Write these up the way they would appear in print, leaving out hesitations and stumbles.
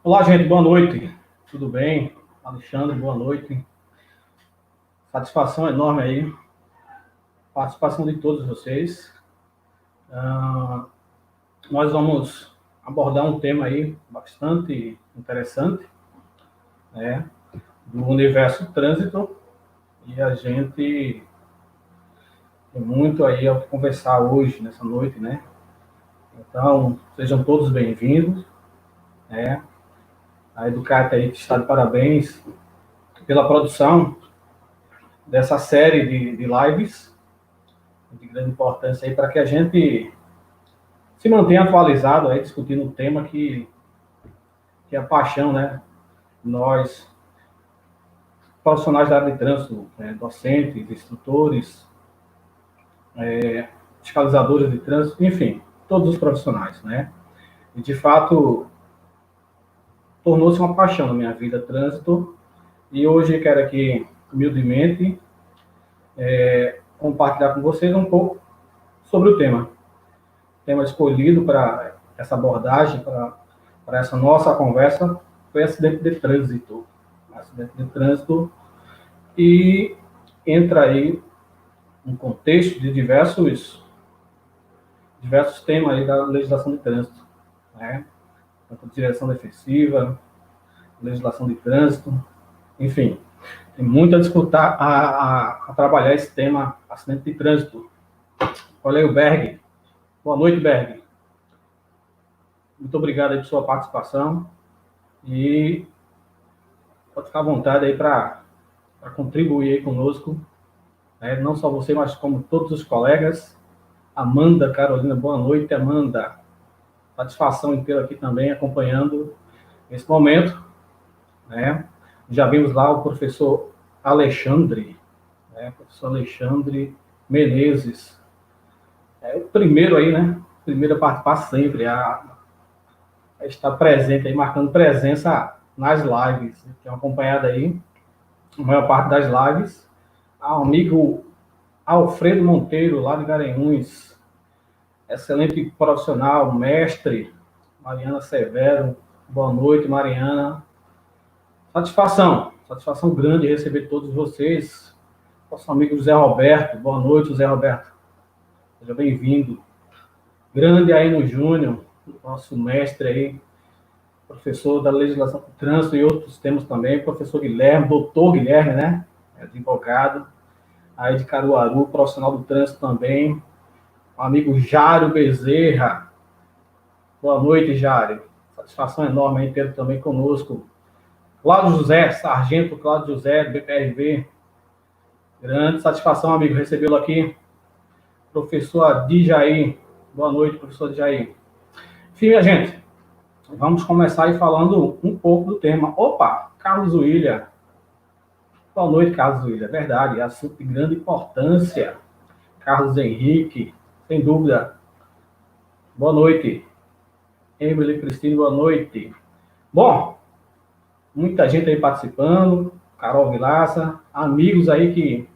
Olá, gente, boa noite. Tudo bem? Alexandre, boa noite. Satisfação enorme aí, participação de todos vocês. Nós vamos abordar um tema aí bastante interessante, né, do universo trânsito, e a gente tem muito aí a conversar hoje, nessa noite, né? Então, sejam todos bem-vindos, né? A Educate aí que está de parabéns pela produção dessa série de lives de grande importância aí para que a gente se mantenha atualizado aí, discutindo um tema que é a paixão, né? Nós, profissionais da área de trânsito, docentes, instrutores, fiscalizadores de trânsito, enfim, todos os profissionais, né? E, de fato, tornou-se uma paixão na minha vida, trânsito, e hoje quero aqui, humildemente, compartilhar com vocês um pouco sobre o tema. O tema escolhido para essa abordagem, para essa nossa conversa, foi acidente de trânsito. Acidente de trânsito, e entra aí um contexto de diversos temas aí da legislação de trânsito, né? Tanto direção defensiva, legislação de trânsito, enfim, tem muito a discutir, a trabalhar esse tema, acidente de trânsito. Olha aí o Berg. Boa noite, Berg. Muito obrigado aí por sua participação e pode ficar à vontade aí para contribuir aí conosco, né? Não só você, mas como todos os colegas. Amanda Carolina, boa noite, Amanda. Satisfação em tê-la aqui também, acompanhando esse momento, né? Já vimos lá o professor Alexandre, né? Professor Alexandre Menezes. É o primeiro aí, né? Primeiro a participar sempre, a estar presente aí, marcando presença nas lives, que é acompanhada aí, a maior parte das lives. Ao amigo Alfredo Monteiro, lá de Garanhuns, excelente profissional, mestre. Mariana Severo, boa noite, Mariana. Satisfação grande receber todos vocês. Nosso amigo José Roberto, boa noite, José Roberto. Seja bem-vindo. Grande Aino Júnior, nosso mestre aí, professor da legislação do trânsito e outros temas também, professor Guilherme, doutor Guilherme, né? Advogado, aí de Caruaru, profissional do trânsito também. O amigo Jário Bezerra. Boa noite, Jário. Satisfação enorme aí ter também conosco. Cláudio José, sargento Cláudio José, do BPRV. Grande satisfação, amigo, recebê-lo aqui. Professor Adjair. Boa noite, professor Adjair. Enfim, minha gente, vamos começar aí falando um pouco do tema. Opa, Carlos William. Boa noite, Carlos William. É verdade, assunto de grande importância. Carlos Henrique, sem dúvida. Boa noite. Emily Cristina, boa noite. Bom, muita gente aí participando. Carol Vilaça, amigos aí que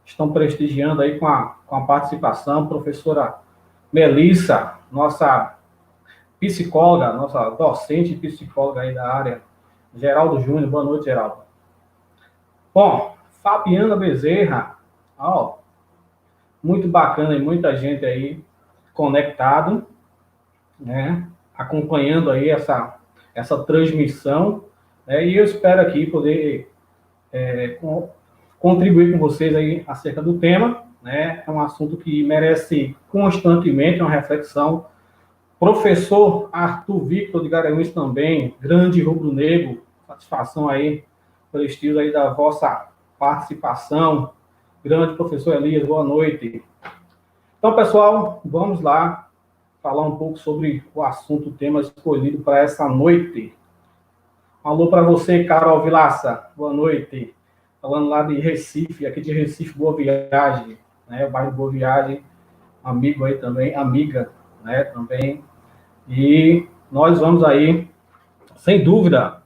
estão prestigiando aí com a participação. Professora Melissa, nossa psicóloga, nossa docente psicóloga aí da área. Geraldo Júnior, boa noite, Geraldo. Bom, Fabiana Bezerra, ó, muito bacana e muita gente aí conectado, né, acompanhando aí essa transmissão, né, e eu espero aqui poder contribuir com vocês aí acerca do tema, né, é um assunto que merece constantemente uma reflexão. Professor Arthur Victor de Garanhuns também, grande rubro-negro, satisfação aí, prestígio aí da vossa participação. Grande professor Elias, boa noite. Então, pessoal, vamos lá falar um pouco sobre o assunto, o tema escolhido para essa noite. Alô para você, Carol Vilaça, boa noite. Falando lá de Recife, aqui de Recife, Boa Viagem, né, o bairro Boa Viagem, amigo aí também, amiga, né, também. E nós vamos aí, sem dúvida,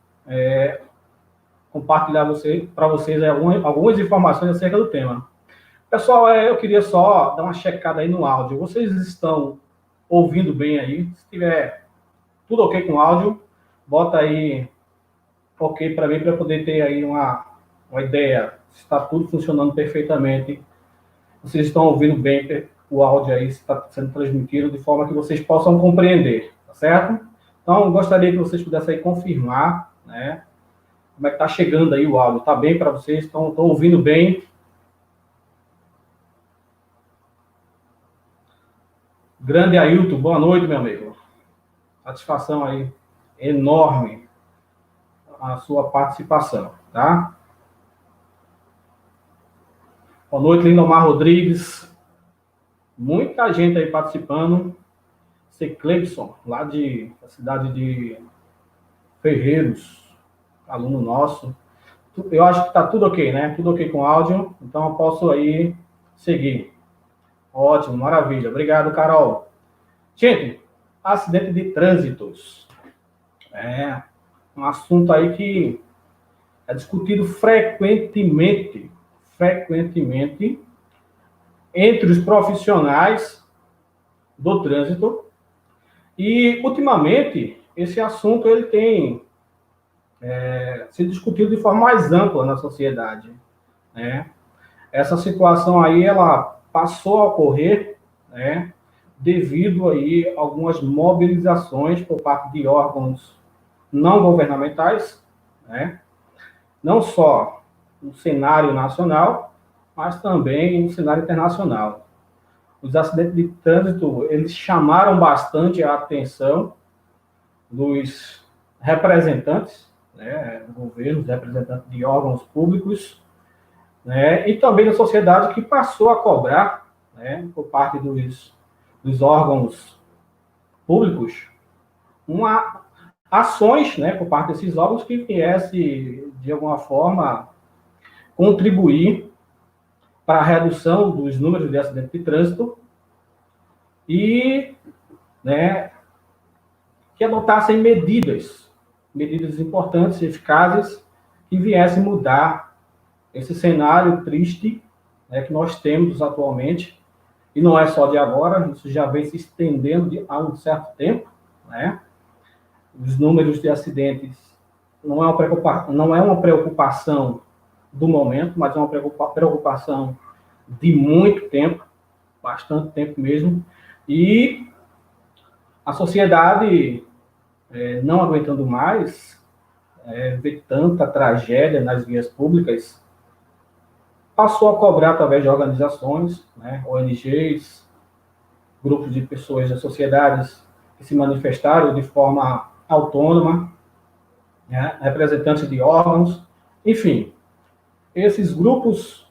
compartilhar para vocês algumas informações acerca do tema. Pessoal, eu queria só dar uma checada aí no áudio. Vocês estão ouvindo bem aí? Se tiver tudo ok com o áudio, bota aí ok para mim, para poder ter aí uma ideia se está tudo funcionando perfeitamente. Vocês estão ouvindo bem o áudio aí, se está sendo transmitido de forma que vocês possam compreender, tá certo? Então, gostaria que vocês pudessem aí confirmar, né? Como é que está chegando aí o áudio? Está bem para vocês? Estão ouvindo bem? Grande Ailton, boa noite, meu amigo. Satisfação aí enorme a sua participação, tá? Boa noite, Lindomar Rodrigues. Muita gente aí participando. C. Cleibson, lá da cidade de Ferreiros, aluno nosso. Eu acho que está tudo ok, né? Tudo ok com o áudio, então eu posso aí seguir. Ótimo, maravilha. Obrigado, Carol. Gente, acidente de trânsitos. É um assunto aí que é discutido frequentemente entre os profissionais do trânsito. E, ultimamente, esse assunto ele tem sido discutido de forma mais ampla na sociedade, né? Essa situação aí, ela passou a ocorrer, né, devido aí a algumas mobilizações por parte de órgãos não governamentais, né? Não só no cenário nacional, mas também no cenário internacional. Os acidentes de trânsito, eles chamaram bastante a atenção dos representantes, né, do governo, dos representantes de órgãos públicos, né, e também da sociedade que passou a cobrar, né, por parte dos órgãos públicos, ações, né, por parte desses órgãos que viesse, de alguma forma, contribuir para a redução dos números de acidentes de trânsito e, né, que adotassem medidas importantes, eficazes, que viessem mudar esse cenário triste, né, que nós temos atualmente, e não é só de agora, isso já vem se estendendo há um certo tempo, né? Os números de acidentes não é uma preocupação do momento, mas é uma preocupação de muito tempo, bastante tempo mesmo, e a sociedade, não aguentando mais ver tanta tragédia nas vias públicas, passou a cobrar através de organizações, né, ONGs, grupos de pessoas da sociedades que se manifestaram de forma autônoma, né, representantes de órgãos, enfim, esses grupos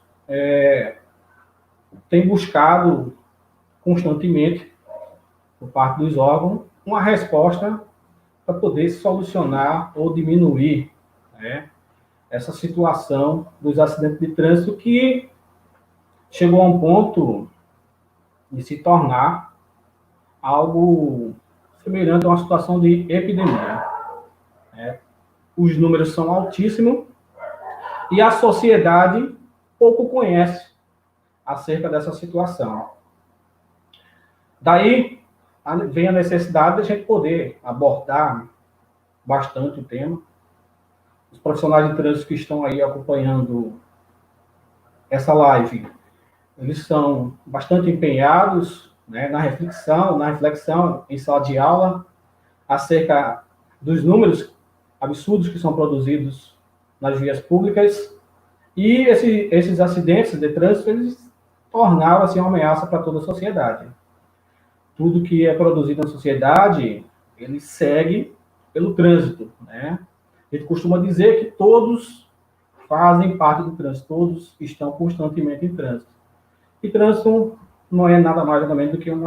têm buscado constantemente, por parte dos órgãos, uma resposta para poder solucionar ou diminuir, né, essa situação dos acidentes de trânsito que chegou a um ponto de se tornar algo semelhante a uma situação de epidemia. Os números são altíssimos e a sociedade pouco conhece acerca dessa situação. Daí vem a necessidade de a gente poder abordar bastante o tema. Os profissionais de trânsito que estão aí acompanhando essa live, eles são bastante empenhados, né, na reflexão em sala de aula acerca dos números absurdos que são produzidos nas vias públicas, e esses acidentes de trânsito, eles tornaram assim, uma ameaça para toda a sociedade. Tudo que é produzido na sociedade, ele segue pelo trânsito, né? A gente costuma dizer que todos fazem parte do trânsito, todos estão constantemente em trânsito. E trânsito não é nada mais nada menos do que um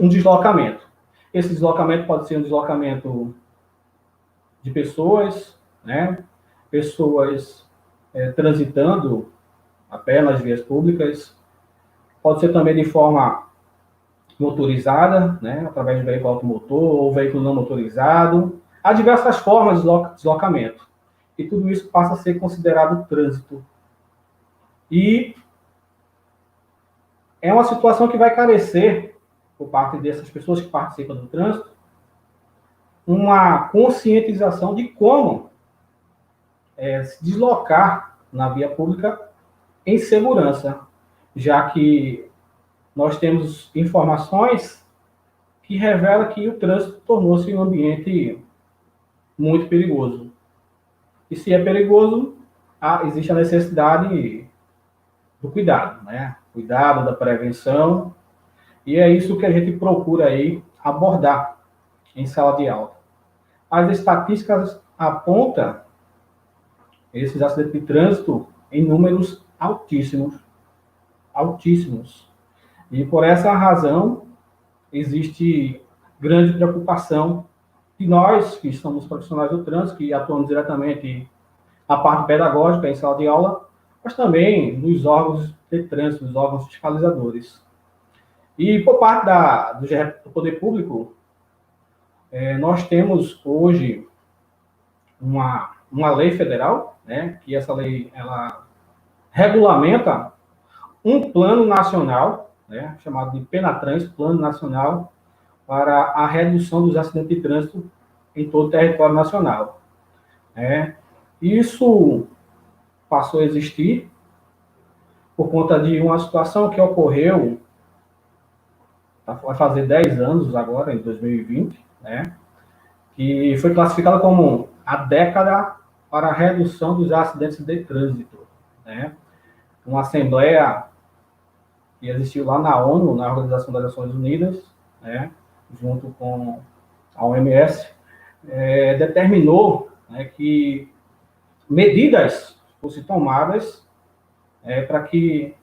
deslocamento. Esse deslocamento pode ser um deslocamento de pessoas, né? Pessoas transitando a pé nas vias públicas, pode ser também de forma motorizada, né? Através de veículo automotor ou veículo não motorizado. Há diversas formas de deslocamento. E tudo isso passa a ser considerado trânsito. E é uma situação que vai carecer, por parte dessas pessoas que participam do trânsito, uma conscientização de como se deslocar na via pública em segurança, já que nós temos informações que revelam que o trânsito tornou-se um ambiente muito perigoso. E se é perigoso, existe a necessidade do cuidado, né? Cuidado, da prevenção, e é isso que a gente procura aí abordar em sala de aula. As estatísticas apontam esses acidentes de trânsito em números altíssimos, altíssimos. E por essa razão, existe grande preocupação de nós, que somos profissionais do trânsito, que atuamos diretamente na parte pedagógica, em sala de aula, mas também nos órgãos de trânsito, nos órgãos fiscalizadores. E por parte do poder público, nós temos hoje uma lei federal, né, que essa lei ela regulamenta um plano nacional, né, chamado de Penatrans, Plano Nacional para a Redução dos Acidentes de Trânsito em todo o território nacional. Isso passou a existir por conta de uma situação que ocorreu, vai fazer 10 anos agora, em 2020, né, que foi classificada como a década para a redução dos acidentes de trânsito, né? Uma assembleia que existiu lá na ONU, na Organização das Nações Unidas, né, junto com a OMS, determinou, né, que medidas fossem tomadas para que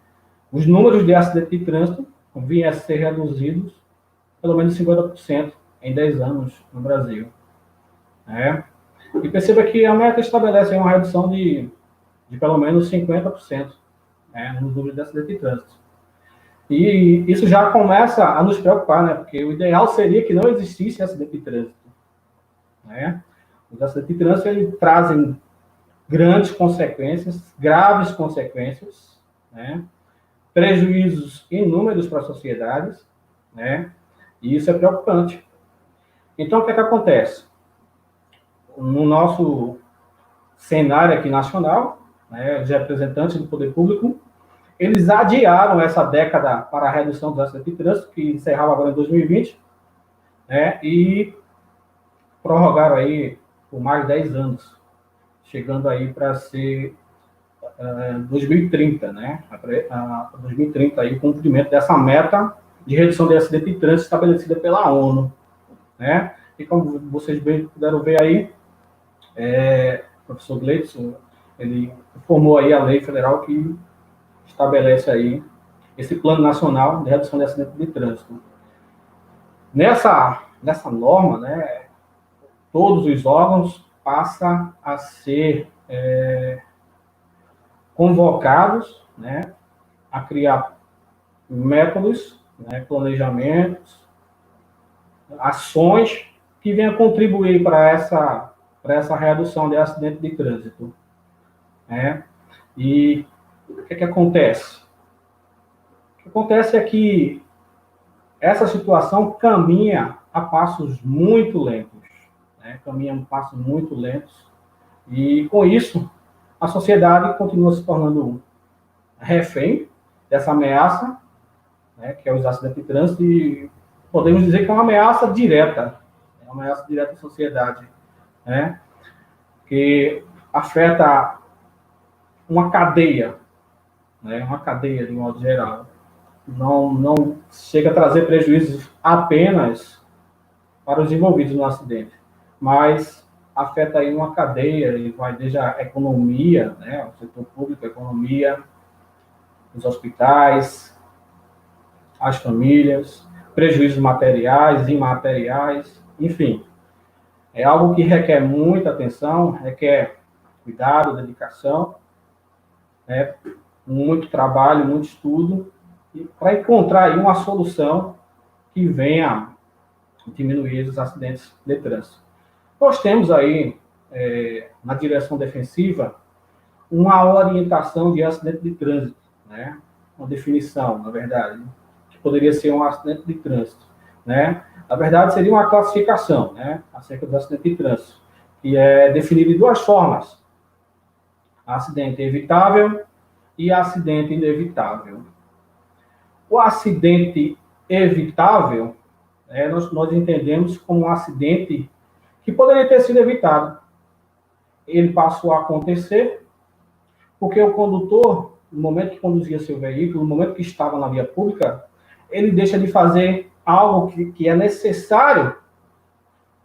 os números de acidentes de trânsito viessem a ser reduzidos pelo menos 50% em 10 anos no Brasil. E perceba que a meta estabelece uma redução de pelo menos 50%, no número de acidentes de trânsito. E isso já começa a nos preocupar, né? Porque o ideal seria que não existisse acidente de trânsito. Os acidentes de trânsito eles trazem grandes consequências, graves consequências, prejuízos inúmeros para a sociedade, e isso é preocupante. Então, o que acontece? No nosso cenário aqui nacional, os representantes do poder público, eles adiaram essa década para a redução dos acidentes de trânsito, que encerrava agora em 2020, e prorrogaram aí por mais de 10 anos, chegando aí para ser 2030, 2030 aí o cumprimento dessa meta de redução de acidente de trânsito estabelecida pela ONU, E como vocês bem puderam ver aí, o professor Gleidson, ele formou aí a lei federal que estabelece aí esse plano nacional de redução de acidentes de trânsito. Nessa norma, todos os órgãos passam a ser convocados, a criar métodos, planejamentos, ações que venham contribuir para essa redução de acidente de trânsito. E o que acontece? O que acontece é que essa situação caminha a passos muito lentos, e com isso a sociedade continua se tornando refém dessa ameaça, que é os acidentes de trânsito, e podemos dizer que é uma ameaça direta à sociedade, que afeta uma cadeia, de modo geral. Não chega a trazer prejuízos apenas para os envolvidos no acidente, mas afeta aí uma cadeia e vai desde a economia, o setor público, a economia, os hospitais, as famílias, prejuízos materiais, imateriais, enfim. É algo que requer muita atenção, requer cuidado, dedicação, muito trabalho, muito estudo, para encontrar aí uma solução que venha diminuir os acidentes de trânsito. Nós temos aí, na direção defensiva, uma orientação de acidente de trânsito, uma definição, na verdade, que poderia ser um acidente de trânsito. Na verdade, seria uma classificação, né, acerca do acidente de trânsito, que é definido de duas formas: acidente evitável e acidente inevitável. O acidente evitável, nós entendemos como um acidente que poderia ter sido evitado. Ele passou a acontecer porque o condutor, no momento que conduzia seu veículo, no momento que estava na via pública, ele deixa de fazer algo que é necessário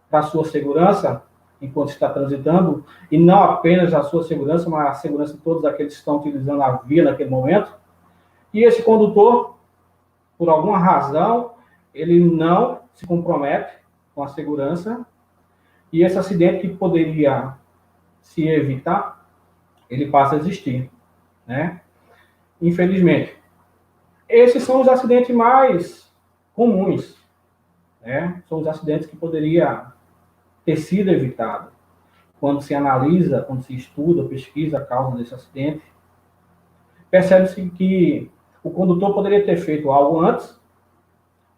para a sua segurança, enquanto está transitando, e não apenas a sua segurança, mas a segurança de todos aqueles que estão utilizando a via naquele momento. E esse condutor, por alguma razão, ele não se compromete com a segurança, e esse acidente que poderia se evitar, ele passa a existir, né? Infelizmente. Esses são os acidentes mais comuns, né? São os acidentes que poderia ter sido evitado. Quando se analisa, quando se estuda, pesquisa a causa desse acidente, percebe-se que o condutor poderia ter feito algo antes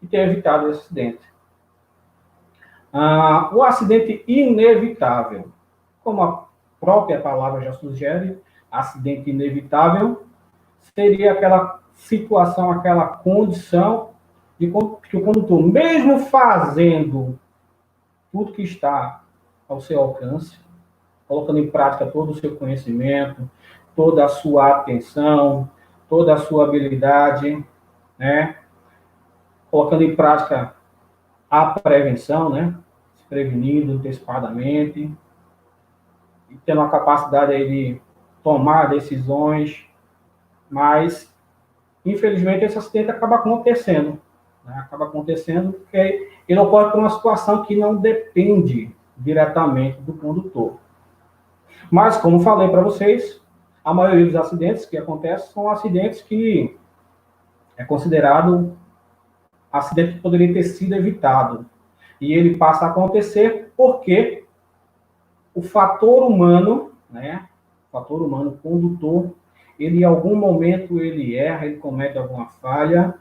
e ter evitado esse acidente. O acidente inevitável, como a própria palavra já sugere, acidente inevitável, seria aquela situação, aquela condição de que o condutor, mesmo fazendo tudo que está ao seu alcance, colocando em prática todo o seu conhecimento, toda a sua atenção, toda a sua habilidade, né? Colocando em prática a prevenção, né? Se prevenindo antecipadamente, e tendo a capacidade aí de tomar decisões, mas, infelizmente, esse acidente acaba acontecendo. Né? Acaba acontecendo porque ele ocorre por uma situação que não depende diretamente do condutor. Mas, como falei para vocês, a maioria dos acidentes que acontecem são acidentes que é considerado acidente que poderia ter sido evitado. E ele passa a acontecer porque o fator humano, né, o fator humano condutor, ele em algum momento ele erra, ele comete alguma falha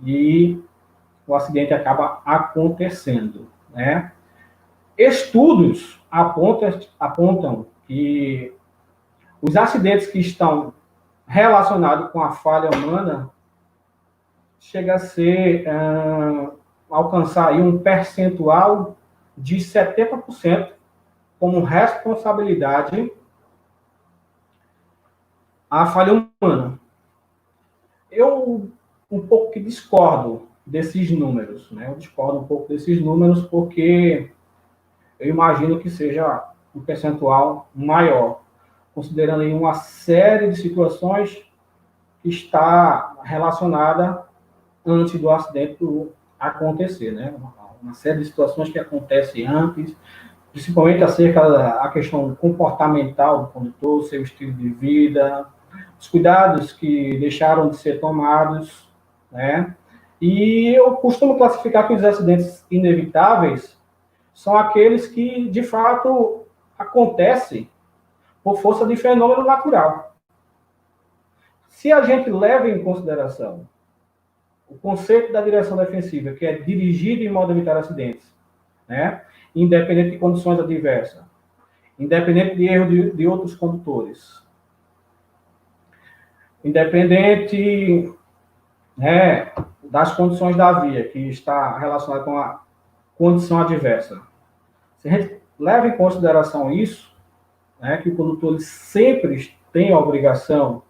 e o acidente acaba acontecendo, né? Estudos apontam que os acidentes que estão relacionados com a falha humana chega a ser, alcançar aí um percentual de 70% como responsabilidade à falha humana. Eu um pouco que discordo desses números, né? Eu discordo um pouco desses números porque eu imagino que seja um percentual maior, considerando aí uma série de situações que está relacionada antes do acidente acontecer, né? Uma série de situações que acontecem antes, principalmente acerca da questão comportamental do condutor, seu estilo de vida, os cuidados que deixaram de ser tomados, né? E eu costumo classificar que os acidentes inevitáveis são aqueles que, de fato, acontecem por força de fenômeno natural. Se a gente leva em consideração o conceito da direção defensiva, que é dirigir de modo a evitar acidentes, né? Independente de condições adversas, independente de erro de outros condutores, independente, né, das condições da via, que está relacionada com a condição adversa. Se a gente leva em consideração isso, né, que o condutor sempre tem a obrigação,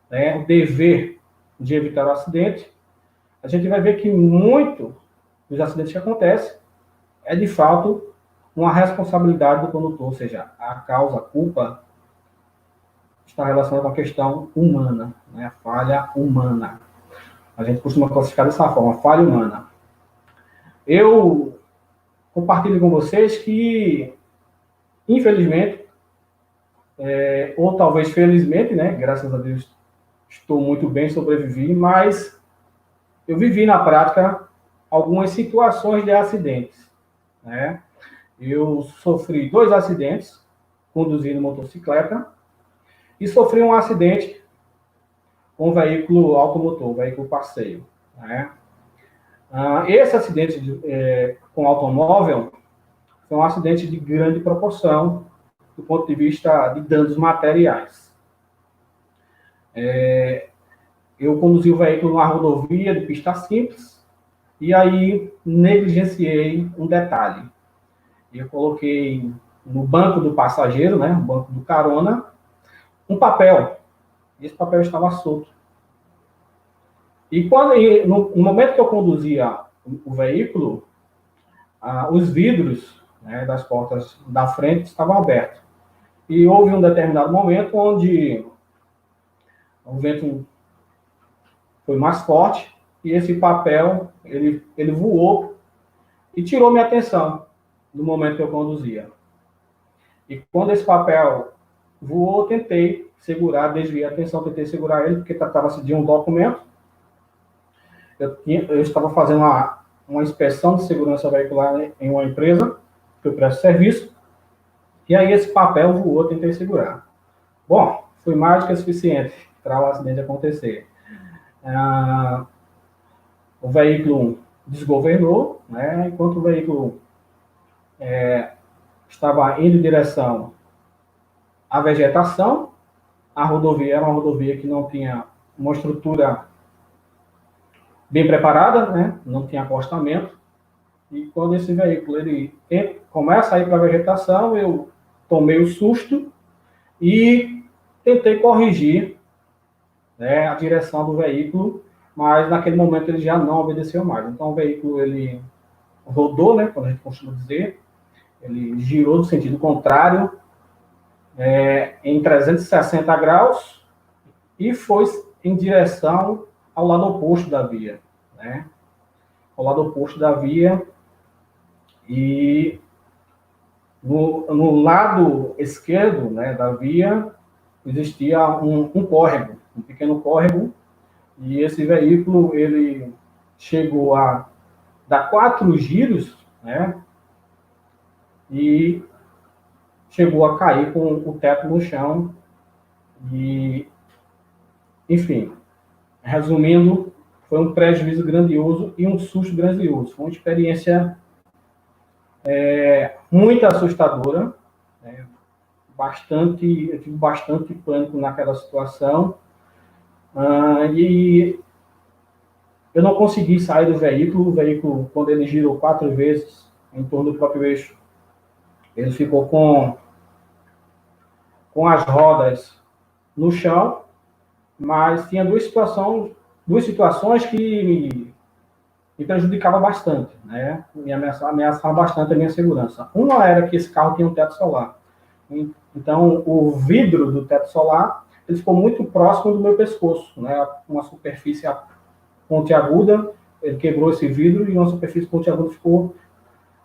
né, o dever de evitar o acidente, a gente vai ver que muito dos acidentes que acontecem é, de fato, uma responsabilidade do condutor, ou seja, a causa, a culpa está relacionada com a questão humana, né, a falha humana. A gente costuma classificar dessa forma, falha humana. Eu compartilho com vocês que, infelizmente, ou talvez felizmente, né, graças a Deus estou muito bem, sobrevivi, mas eu vivi na prática algumas situações de acidentes, né? Eu sofri 2 acidentes conduzindo motocicleta e sofri um acidente com veículo automotor, veículo passeio, né? Esse acidente com automóvel foi um acidente de grande proporção do ponto de vista de danos materiais. Eu conduzi o veículo numa rodovia de pista simples e aí negligenciei um detalhe. Eu coloquei no banco do passageiro, né, no banco do carona, um papel. Esse papel estava solto. E no momento que eu conduzia o veículo, os vidros, né, das portas da frente estavam abertos. E houve um determinado momento onde o vento foi mais forte e esse papel ele voou e tirou minha atenção no momento que eu conduzia. E quando esse papel voou, eu tentei segurar, desviei a atenção, tentei segurar ele, porque tratava-se de um documento. Eu estava fazendo uma inspeção de segurança veicular em uma empresa que eu presto serviço, e aí esse papel voou, eu tentei segurar. Bom, foi mais do que suficiente para o acidente acontecer. O veículo desgovernou, né, enquanto o veículo estava indo em direção à vegetação. A rodovia era uma rodovia que não tinha uma estrutura bem preparada, né, não tinha acostamento, e quando esse veículo ele começa a ir para a vegetação, eu tomei o susto e tentei corrigir, né, a direção do veículo, mas naquele momento ele já não obedeceu mais. Então o veículo ele rodou, né, como a gente costuma dizer, ele girou no sentido contrário, em 360 graus e foi em direção ao lado oposto da via, né? Ao lado oposto da via, e no lado esquerdo, né, da via existia um córrego, um pequeno córrego, e esse veículo ele chegou a dar 4 giros, né, e chegou a cair com o teto no chão. E, enfim, resumindo, foi um prejuízo grandioso e um susto grandioso. Foi uma experiência muito assustadora, né? Eu tive bastante pânico naquela situação, e eu não consegui sair do veículo. O veículo, quando ele girou 4 vezes em torno do próprio eixo, ele ficou com as rodas no chão, mas tinha duas situações que me prejudicavam bastante, né? Me ameaçavam bastante a minha segurança. Uma era que esse carro tinha um teto solar. Então, o vidro do teto solar ele ficou muito próximo do meu pescoço, né? Uma superfície pontiaguda, ele quebrou esse vidro e uma superfície pontiaguda ficou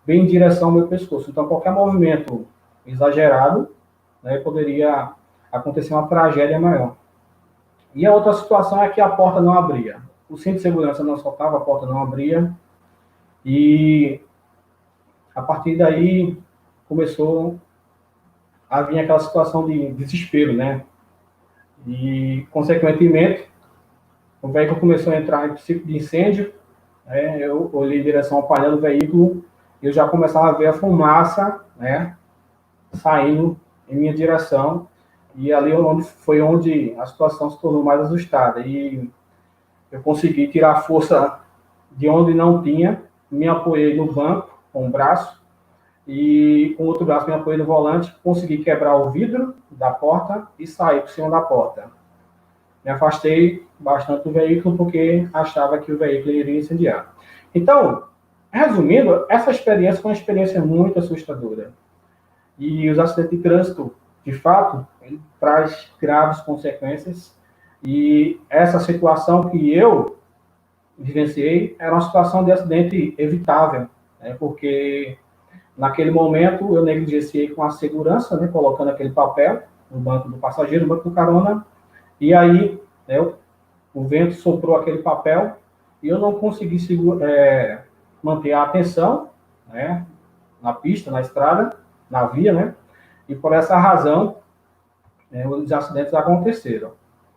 bem em direção ao meu pescoço. Então, qualquer movimento exagerado, né, poderia acontecer uma tragédia maior. E a outra situação é que a porta não abria. O cinto de segurança não soltava, a porta não abria. E a partir daí começou a vir aquela situação de desespero, né? E, consequentemente, o veículo começou a entrar em ciclo de incêndio, né? Eu olhei em direção ao painel do veículo e eu já começava a ver a fumaça, né, saindo em minha direção. E ali foi onde a situação se tornou mais assustada. E eu consegui tirar a força de onde não tinha, me apoiei no banco com o braço e com o outro braço me apoiei no volante, consegui quebrar o vidro da porta e sair por cima da porta. Me afastei bastante do veículo porque achava que o veículo iria incendiar. Então, resumindo, essa experiência foi uma experiência muito assustadora. E os acidentes de trânsito, de fato, ele traz graves consequências. E essa situação que eu vivenciei era uma situação de acidente evitável, né? Porque naquele momento eu negligenciei com a segurança, né? Colocando aquele papel no banco do passageiro, no banco do carona, e aí, né, o vento soprou aquele papel e eu não consegui manter a atenção, né, na pista, na estrada, na via, né? E por essa razão, os acidentes aconteceram.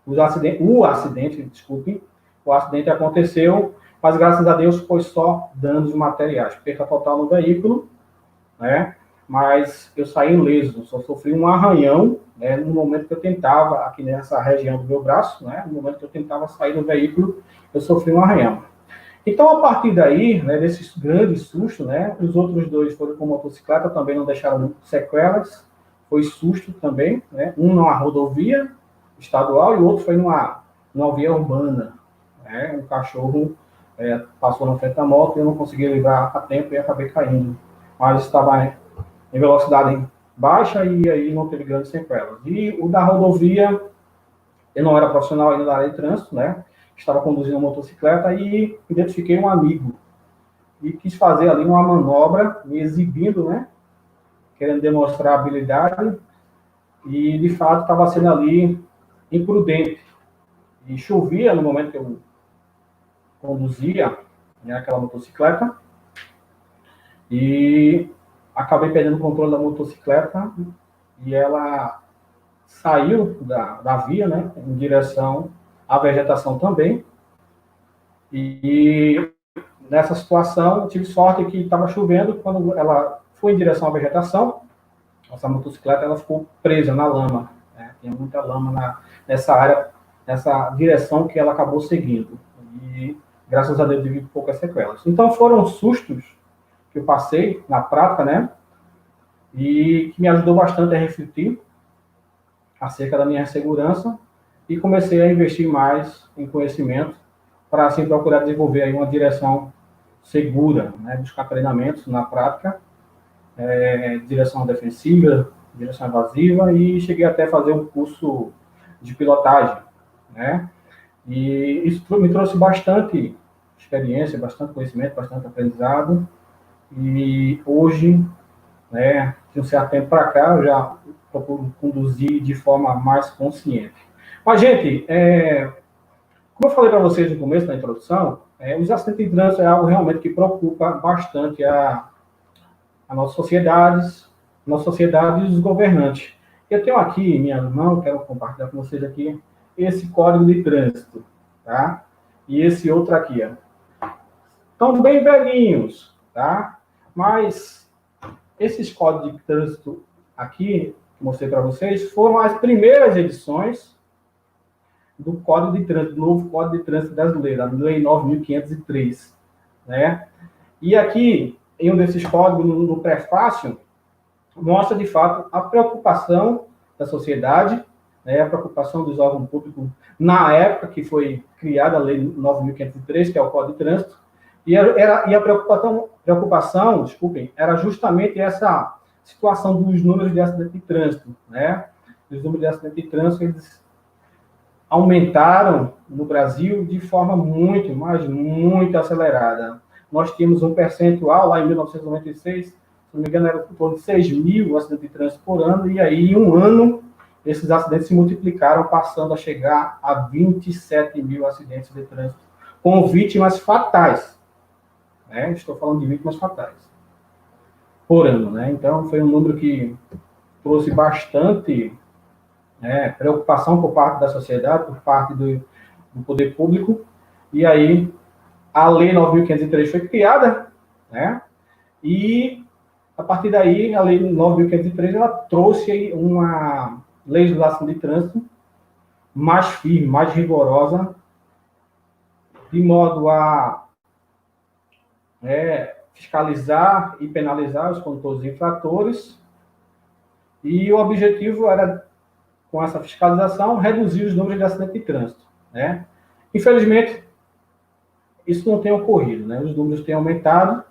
O acidente, desculpe, o acidente aconteceu, mas graças a Deus foi só danos materiais, perca total no veículo, né? Mas eu saí ileso, só sofri um arranhão, né, no momento que eu tentava, aqui nessa região do meu braço, né, no momento que eu tentava sair do veículo, eu sofri um arranhão. Então, a partir daí, né, desse grande susto, né, os outros dois foram com motocicleta, também não deixaram sequelas, foi susto também, né, um numa rodovia estadual e o outro foi numa via urbana, né, um cachorro passou na frente da moto e eu não consegui livrar a tempo e acabei caindo, mas estava em velocidade baixa e aí não teve grandes sequelas. E o da rodovia, eu não era profissional ainda da área de trânsito, né, estava conduzindo uma motocicleta e identifiquei um amigo e quis fazer ali uma manobra, me exibindo, né, querendo demonstrar habilidade e, de fato, estava sendo ali imprudente. E chovia no momento que eu conduzia, né, aquela motocicleta e acabei perdendo o controle da motocicleta e ela saiu da via, né, em direção à vegetação também. E nessa situação, tive sorte que estava chovendo, quando ela foi em direção à vegetação, essa motocicleta ela ficou presa na lama, né? Tinha muita lama nessa área, nessa direção que ela acabou seguindo. E graças a Deus tive poucas sequelas. Então foram sustos que eu passei na prática, né? E que me ajudou bastante a refletir acerca da minha segurança e comecei a investir mais em conhecimento para assim procurar desenvolver aí uma direção segura, né? Buscar treinamentos na prática, direção defensiva, direção evasiva e cheguei até a fazer um curso de pilotagem, né? E isso me trouxe bastante experiência, bastante conhecimento, bastante aprendizado e hoje, né, de um certo tempo para cá, eu já procuro conduzir de forma mais consciente. Mas, gente, como eu falei para vocês no começo, na introdução, os acidentes de trânsito é algo realmente que preocupa bastante a nossa sociedade e os governantes. Eu tenho aqui em minha mão, quero compartilhar com vocês aqui, esse código de trânsito, tá? E esse outro aqui, ó. Estão bem velhinhos, tá? Mas esses códigos de trânsito aqui, que mostrei para vocês, foram as primeiras edições do Código de Trânsito, do novo Código de Trânsito brasileiro, a Lei 9.503, né? E aqui, em um desses códigos, no prefácio, mostra, de fato, a preocupação da sociedade, né, a preocupação dos órgãos públicos na época que foi criada a Lei 9.503, que é o Código de Trânsito, e a preocupação, desculpem, era justamente essa situação dos números de acidente de trânsito, né? Os números de acidente de trânsito, eles aumentaram no Brasil de forma muito, mas muito acelerada. Nós tínhamos um percentual lá em 1996, se não me engano, era em torno de 6 mil acidentes de trânsito por ano, e aí, em um ano, esses acidentes se multiplicaram, passando a chegar a 27 mil acidentes de trânsito, com vítimas fatais. Né? Estou falando de vítimas fatais por ano. Né? Então, foi um número que trouxe bastante preocupação por parte da sociedade, por parte do poder público, e aí a Lei 9.503 foi criada, né? E a partir daí, a Lei 9.503 ela trouxe uma legislação de trânsito mais firme, mais rigorosa, de modo a fiscalizar e penalizar os condutores infratores, e o objetivo era, com essa fiscalização, reduzir os números de acidentes de trânsito, né? Infelizmente, isso não tem ocorrido, né? Os números têm aumentado,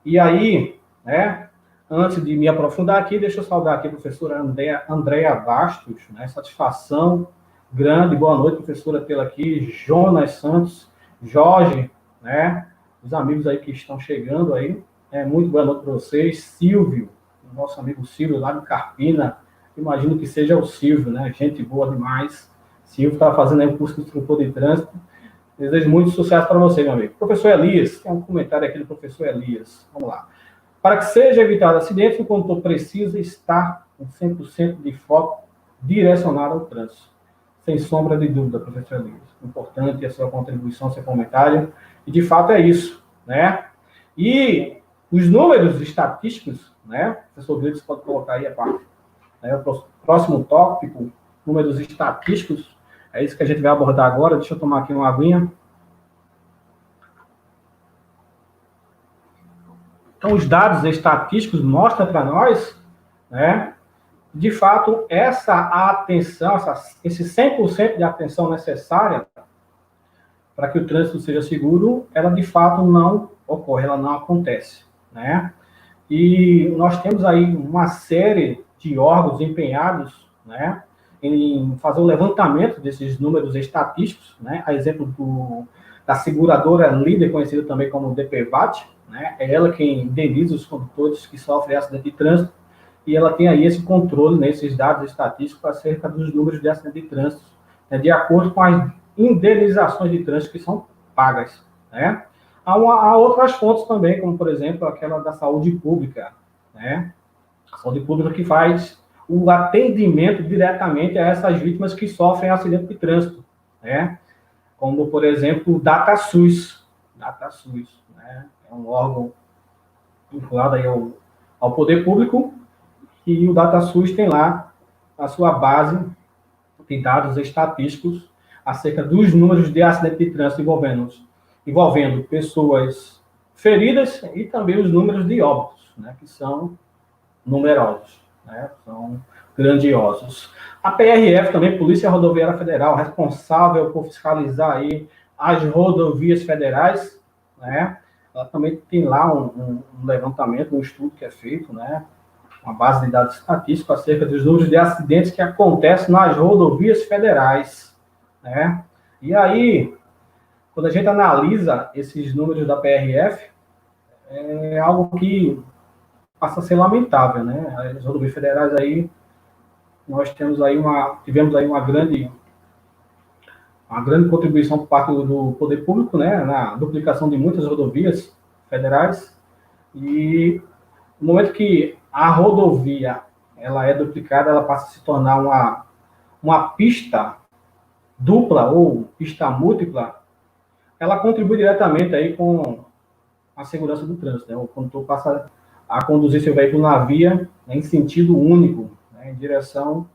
e aí, né, antes de me aprofundar aqui, deixa eu saudar aqui a professora Andréa Bastos, né? Satisfação grande, boa noite, professora, tê-la aqui, Jonas Santos, Jorge, né? Os amigos aí que estão chegando aí, muito boa noite para vocês, Silvio, nosso amigo Silvio, lá de Carpina, imagino que seja o Silvio, né? Gente boa demais. Silvio está fazendo aí um curso de instrutor de trânsito. Desejo muito sucesso para você, meu amigo. Professor Elias, tem um comentário aqui do professor Elias. Vamos lá. Para que seja evitado acidente, o condutor precisa estar com 100% de foco direcionado ao trânsito. Sem sombra de dúvida, professor Elias. Importante a sua contribuição, seu comentário. E, de fato, é isso, né? E os números estatísticos, né? O professor Gleides pode colocar aí a parte. Né? O próximo tópico, números estatísticos, é isso que a gente vai abordar agora. Deixa eu tomar aqui uma aguinha. Então, os dados estatísticos mostram para nós, né, de fato, essa atenção, esse 100% de atenção necessária para que o trânsito seja seguro, ela de fato não ocorre, ela não acontece, né? E nós temos aí uma série de órgãos empenhados, né, em fazer o levantamento desses números estatísticos, né? A exemplo da seguradora líder, conhecida também como DPVAT, né? É ela quem indeniza os condutores que sofrem acidente de trânsito, e ela tem aí esse controle, nesses dados estatísticos acerca dos números de acidente de trânsito, né, de acordo com as indenizações de trânsito que são pagas, né? Há outras fontes também, como, por exemplo, aquela da saúde pública, né? A saúde pública que faz o atendimento diretamente a essas vítimas que sofrem acidente de trânsito, né? Como, por exemplo, o DataSUS. DataSUS, né? É um órgão vinculado aí ao poder público, e o DataSUS tem lá a sua base de dados estatísticos acerca dos números de acidente de trânsito envolvendo pessoas feridas e também os números de óbitos, né, que são numerosos, né, são grandiosos. A PRF também, Polícia Rodoviária Federal, responsável por fiscalizar aí as rodovias federais, né, ela também tem lá um levantamento, um estudo que é feito, né, uma base de dados estatísticos acerca dos números de acidentes que acontecem nas rodovias federais, né? E aí, quando a gente analisa esses números da PRF, é algo que passa a ser lamentável, né? As rodovias federais aí, nós tivemos aí uma grande contribuição por parte do poder público, né? Na duplicação de muitas rodovias federais, e no momento que a rodovia ela é duplicada, ela passa a se tornar uma pista dupla ou pista múltipla, ela contribui diretamente aí com a segurança do trânsito, né? O condutor passa a conduzir seu veículo na via, né, em sentido único, né, em direção,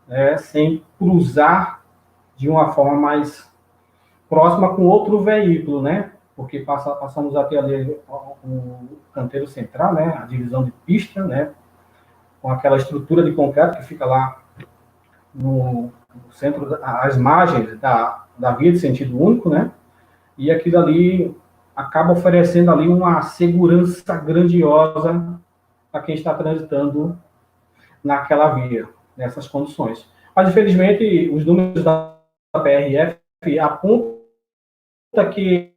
né, sem cruzar de uma forma mais próxima com outro veículo, né? Porque passamos a ter ali o canteiro central, né? A divisão de pista, né? Com aquela estrutura de concreto que fica lá no centro, às margens da via de sentido único, né? E aquilo ali acaba oferecendo ali uma segurança grandiosa para quem está transitando naquela via, nessas condições. Mas, infelizmente, os números da PRF apontam que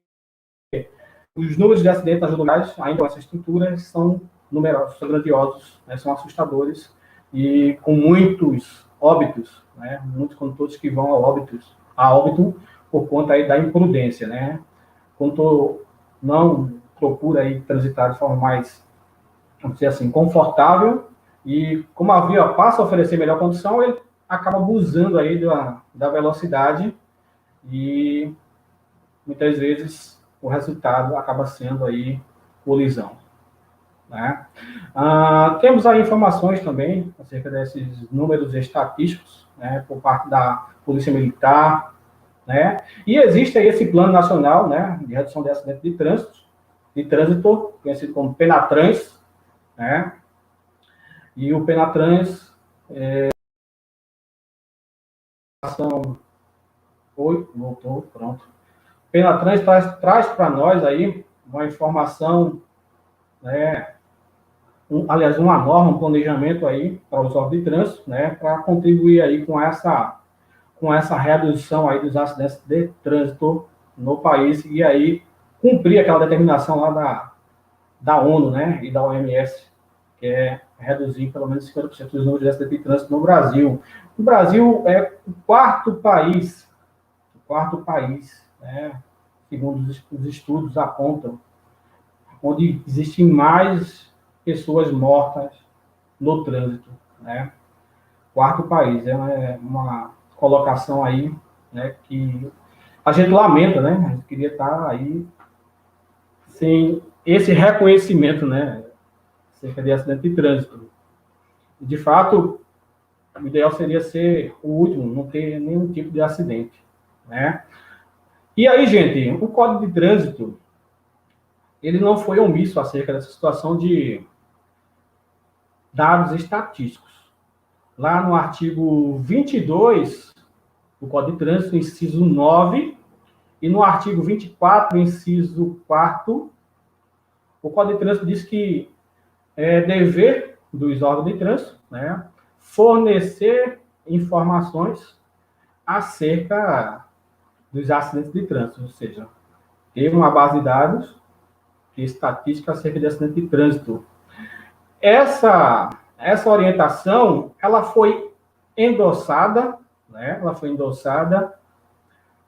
os números de acidentes nas rodoviárias, ainda com essa estrutura, são numerosos, são grandiosos, né, são assustadores, e com muitos óbitos, né, muitos condutores que vão a óbito por conta aí da imprudência, né? O condutor não procura aí transitar de forma mais, vamos dizer assim, confortável, e como a via passa a oferecer melhor condição, ele acaba abusando aí da velocidade, e muitas vezes o resultado acaba sendo aí colisão, né? Temos aí informações também acerca desses números estatísticos, né, por parte da Polícia Militar, né? E existe aí esse Plano Nacional, né, de Redução de Acidentes de Trânsito, conhecido como PENATRANS, né? E o PENATRANS voltou, pronto. O PENATRANS traz para nós aí uma informação, né, aliás, uma norma, um planejamento aí para os órgãos de trânsito, né, para contribuir aí com essa redução aí dos acidentes de trânsito no país, e aí cumprir aquela determinação lá da ONU, né, e da OMS, que é reduzir pelo menos 50% dos números de acidentes de trânsito no Brasil. O Brasil é o quarto país, né, segundo os estudos apontam, onde existem mais pessoas mortas no trânsito, né? Quarto país, é uma colocação aí, né, que a gente lamenta, né? A gente queria estar aí sem esse reconhecimento, né, acerca de acidente de trânsito. De fato, o ideal seria ser o último, não ter nenhum tipo de acidente, né? E aí, gente, o Código de Trânsito, ele não foi omisso acerca dessa situação de dados estatísticos. Lá no artigo 22 do Código de Trânsito, inciso 9, e no artigo 24, inciso 4, o Código de Trânsito diz que é dever dos órgãos de trânsito, né, fornecer informações acerca dos acidentes de trânsito, ou seja, ter uma base de dados de estatística acerca de acidente de trânsito. Essa orientação, ela foi endossada, né, ela foi endossada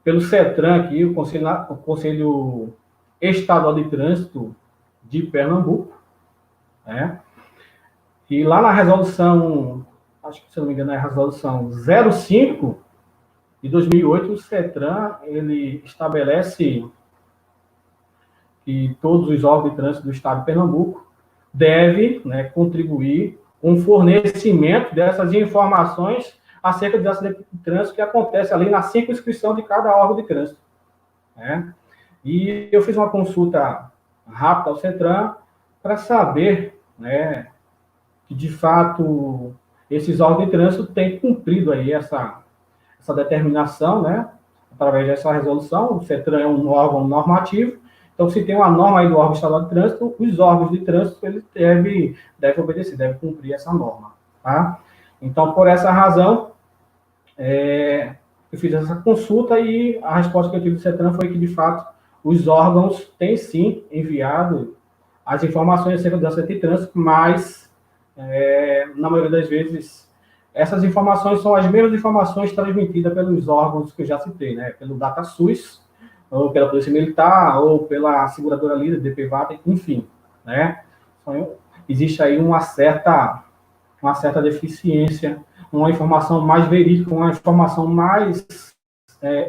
pelo CETRAN aqui, o Conselho Estadual de Trânsito de Pernambuco, né? E lá na resolução, acho que se não me engano é a resolução 05 de 2008, o CETRAN, ele estabelece que todos os órgãos de trânsito do estado de Pernambuco devem, né, contribuir com o fornecimento dessas informações acerca dos acidentes de trânsito que acontece ali na circunscrição de cada órgão de trânsito, né? E eu fiz uma consulta rápida ao CETRAN para saber, né, que de fato esses órgãos de trânsito têm cumprido aí essa determinação, né, através dessa resolução. O CETRAN é um órgão normativo, então se tem uma norma aí do órgão estadual de trânsito, os órgãos de trânsito eles devem obedecer, devem cumprir essa norma, tá? Então, por essa razão, eu fiz essa consulta e a resposta que eu tive do CETRAN foi que, de fato, os órgãos têm sim enviado as informações acerca do acidente de trânsito, mas, na maioria das vezes, essas informações são as mesmas informações transmitidas pelos órgãos que eu já citei, né? Pelo DataSUS, ou pela Polícia Militar, ou pela seguradora líder, DPVAT, enfim, né? Então, existe aí uma certa deficiência, uma informação mais verídica, uma informação mais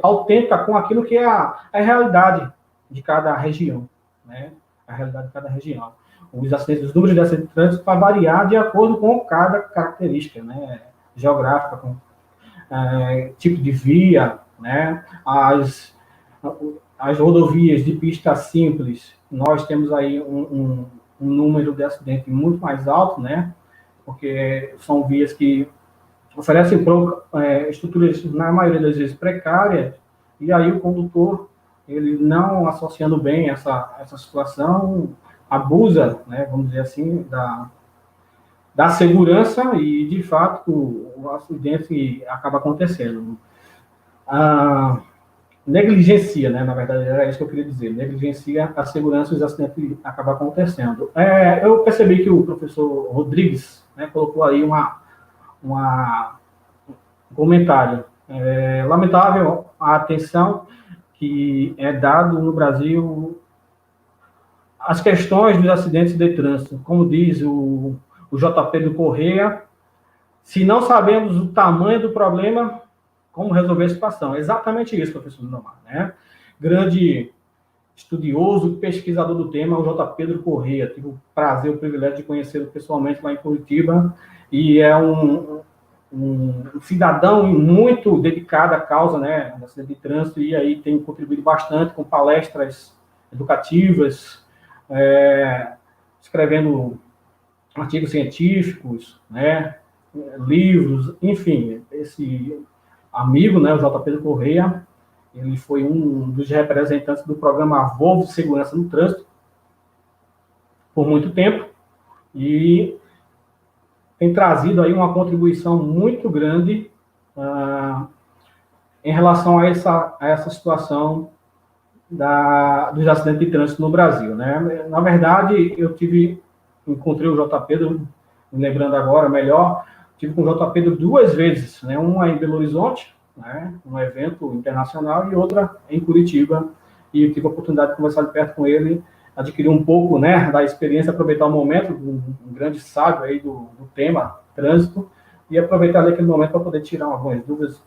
autêntica com aquilo que é a realidade de cada região, né? A realidade de cada região. Os números de acidentes de trânsito vai variar de acordo com cada característica, né, geográfica, com tipo de via, né? As rodovias de pista simples, nós temos aí um número de acidentes muito mais alto, né? Porque são vias que oferecem estruturas, na maioria das vezes, precárias, e aí o condutor, ele não associando bem essa situação, abusa, né, vamos dizer assim, da segurança e, de fato, o acidente acaba acontecendo. Negligencia, né, na verdade, era isso que eu queria dizer, negligencia a segurança e os acidentes acabam acontecendo. Eu percebi que o professor Rodrigues, né, colocou aí um comentário. Lamentável a atenção que é dado no Brasil às questões dos acidentes de trânsito. Como diz o JP do Correia, se não sabemos o tamanho do problema, como resolver a situação? É exatamente isso, professor Lindomar, né? Grande estudioso, pesquisador do tema, o J. Pedro Correia. Tive o prazer, o privilégio de conhecê-lo pessoalmente lá em Curitiba, e é um cidadão muito dedicado à causa, né, da acidente de trânsito, e aí tem contribuído bastante com palestras educativas, escrevendo artigos científicos, né, livros, enfim, esse amigo, né, o J. Pedro Correia, ele foi um dos representantes do programa Volvo de Segurança no Trânsito por muito tempo e tem trazido aí uma contribuição muito grande em relação a essa situação dos acidentes de trânsito no Brasil, né? Na verdade, encontrei o J. Pedro, me lembrando agora melhor, tive com o J. Pedro 2 vezes, né? Uma em Belo Horizonte, né? Um evento internacional, e outra em Curitiba, e eu tive a oportunidade de conversar de perto com ele, adquirir um pouco, né, da experiência, aproveitar o momento, um grande sábio aí do tema trânsito, e aproveitar aquele momento para poder tirar algumas dúvidas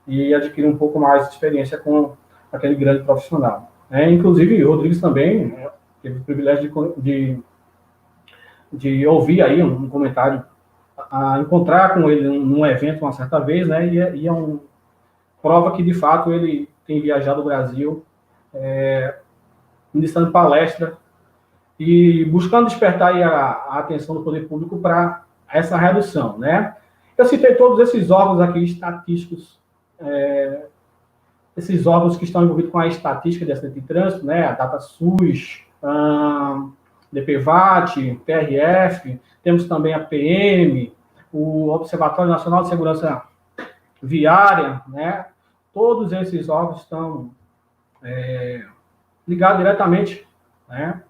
e adquirir um pouco mais de experiência com aquele grande profissional. Inclusive, o Rodrigues também teve o privilégio de ouvir aí um comentário, a encontrar com ele num evento uma certa vez, né, e é uma prova que, de fato, ele tem viajado o Brasil, ministrando palestra e buscando despertar aí a atenção do poder público para essa redução, né? Eu citei todos esses órgãos aqui estatísticos, esses órgãos que estão envolvidos com a estatística de acidente de trânsito, né? A DataSUS, DPVAT, TRF, temos também a PM, o Observatório Nacional de Segurança Viária, né? Todos esses órgãos estão ligados diretamente, né,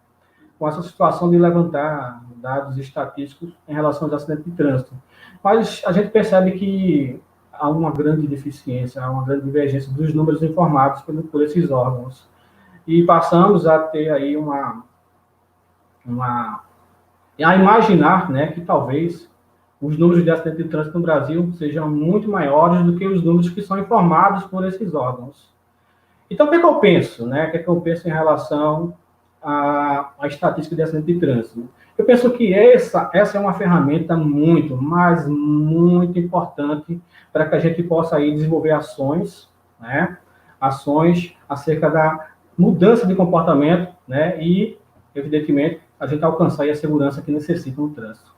com essa situação de levantar dados estatísticos em relação aos acidentes de trânsito. Mas a gente percebe que há uma grande deficiência, há uma grande divergência dos números informados por esses órgãos. E passamos a ter aí a imaginar, né, que talvez os números de acidentes de trânsito no Brasil sejam muito maiores do que os números que são informados por esses órgãos. Então, o que é que eu penso, né? O que é que eu penso em relação à estatística de acidente de trânsito? Eu penso que essa é uma ferramenta muito, mas muito importante para que a gente possa aí desenvolver ações, né? Ações acerca da mudança de comportamento, né? E, evidentemente, a gente alcançar aí a segurança que necessita no trânsito.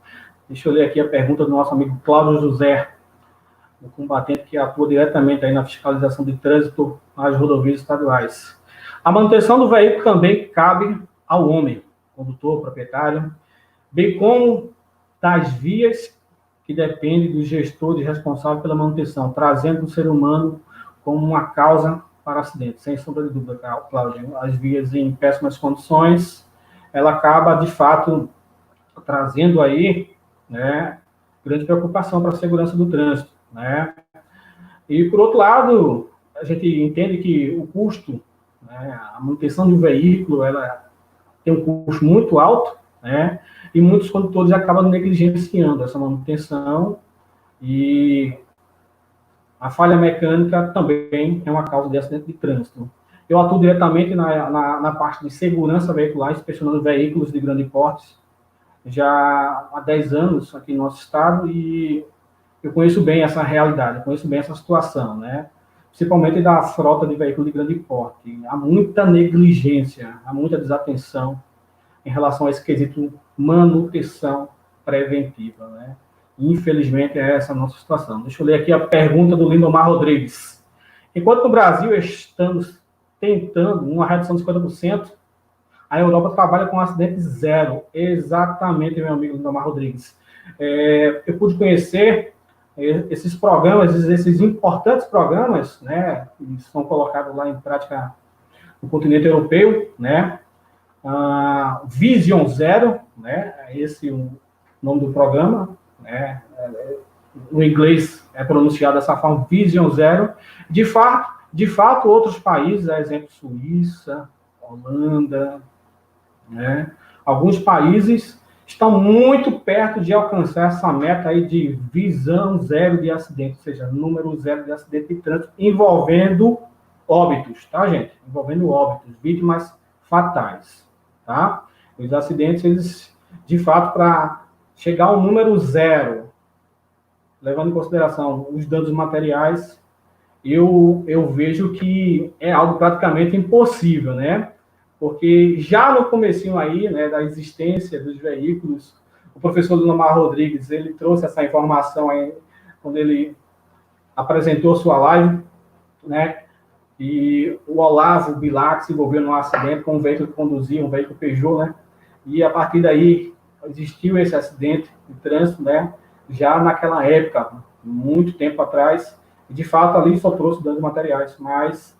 Deixa eu ler aqui a pergunta do nosso amigo Cláudio José, o combatente que atua diretamente aí na fiscalização de trânsito nas rodovias estaduais. A manutenção do veículo também cabe ao homem, condutor, proprietário, bem como das vias que dependem do gestor de responsável pela manutenção, trazendo o ser humano como uma causa para acidente. Sem sombra de dúvida, Cláudio, as vias em péssimas condições, ela acaba, de fato, trazendo aí, né, grande preocupação para a segurança do trânsito, né? E, por outro lado, a gente entende que o custo, né, a manutenção de um veículo, ela tem um custo muito alto, né? E muitos condutores acabam negligenciando essa manutenção e a falha mecânica também é uma causa de acidente de trânsito. Eu atuo diretamente na parte de segurança veicular, inspecionando veículos de grande porte, já há 10 anos aqui no nosso estado, e eu conheço bem essa realidade, conheço bem essa situação, né? Principalmente da frota de veículos de grande porte. Há muita negligência, há muita desatenção em relação a esse quesito manutenção preventiva, né? Infelizmente, é essa a nossa situação. Deixa eu ler aqui a pergunta do Lindomar Rodrigues. Enquanto no Brasil estamos tentando uma redução de 50%, a Europa trabalha com acidente zero. Exatamente, meu amigo Lindomar Rodrigues. Eu pude conhecer esses programas, esses importantes programas, né, que são colocados lá em prática no continente europeu, né, Vision Zero, né, esse é o nome do programa, né, no inglês é pronunciado dessa forma, Vision Zero. De fato, outros países, exemplo, Suíça, Holanda, né, alguns países estão muito perto de alcançar essa meta aí de visão zero de acidente, ou seja, número zero de acidente de trânsito envolvendo óbitos, tá, gente? Envolvendo óbitos, vítimas fatais, tá? Os acidentes, eles, de fato, para chegar ao número zero, levando em consideração os danos materiais, eu vejo que é algo praticamente impossível, né? Porque já no comecinho aí, né, da existência dos veículos, o professor Lindomar Rodrigues, ele trouxe essa informação aí, quando ele apresentou sua live, né, e o Olavo Bilac se envolveu num acidente com um veículo que conduzia, um veículo Peugeot, né, e a partir daí existiu esse acidente de trânsito, né, já naquela época, muito tempo atrás, e de fato ali só trouxe danos materiais, mas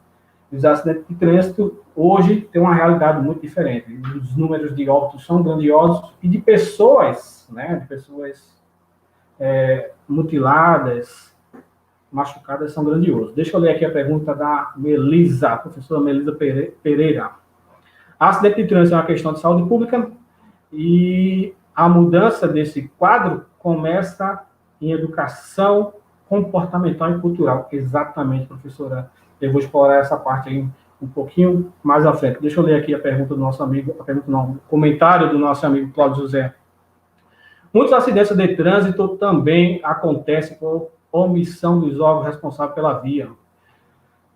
os acidentes de trânsito hoje têm uma realidade muito diferente. Os números de óbitos são grandiosos e de pessoas, né, de pessoas mutiladas, machucadas, são grandiosos. Deixa eu ler aqui a pergunta da Melisa, professora Melisa Pereira. Acidente de trânsito é uma questão de saúde pública e a mudança desse quadro começa em educação comportamental e cultural. Exatamente, professora. Eu vou explorar essa parte aí um pouquinho mais à frente. Deixa eu ler aqui a pergunta do nosso amigo, a pergunta não, o comentário do nosso amigo Cláudio José. Muitos acidentes de trânsito também acontecem por omissão dos órgãos responsáveis pela via,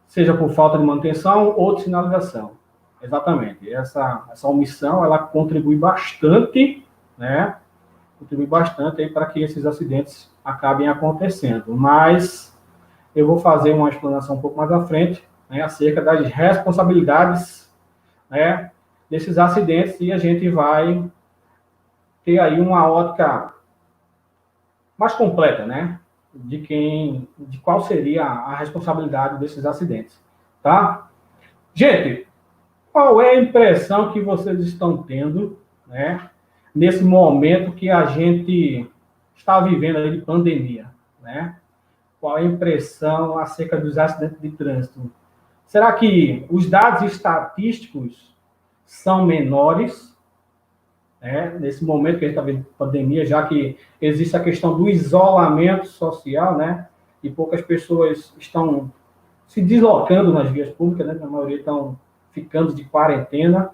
seja por falta de manutenção ou de sinalização. Exatamente. Essa omissão, ela contribui bastante, né? Contribui bastante aí para que esses acidentes acabem acontecendo. Mas eu vou fazer uma explanação um pouco mais à frente, né, acerca das responsabilidades, né, desses acidentes, e a gente vai ter aí uma ótica mais completa, né, de qual seria a responsabilidade desses acidentes, tá? Gente, qual é a impressão que vocês estão tendo, né, nesse momento que a gente está vivendo aí de pandemia, né? Qual é a impressão acerca dos acidentes de trânsito? Será que os dados estatísticos são menores, né, nesse momento que a gente está vendo pandemia, já que existe a questão do isolamento social, né, e poucas pessoas estão se deslocando nas vias públicas, né, a maioria estão ficando de quarentena.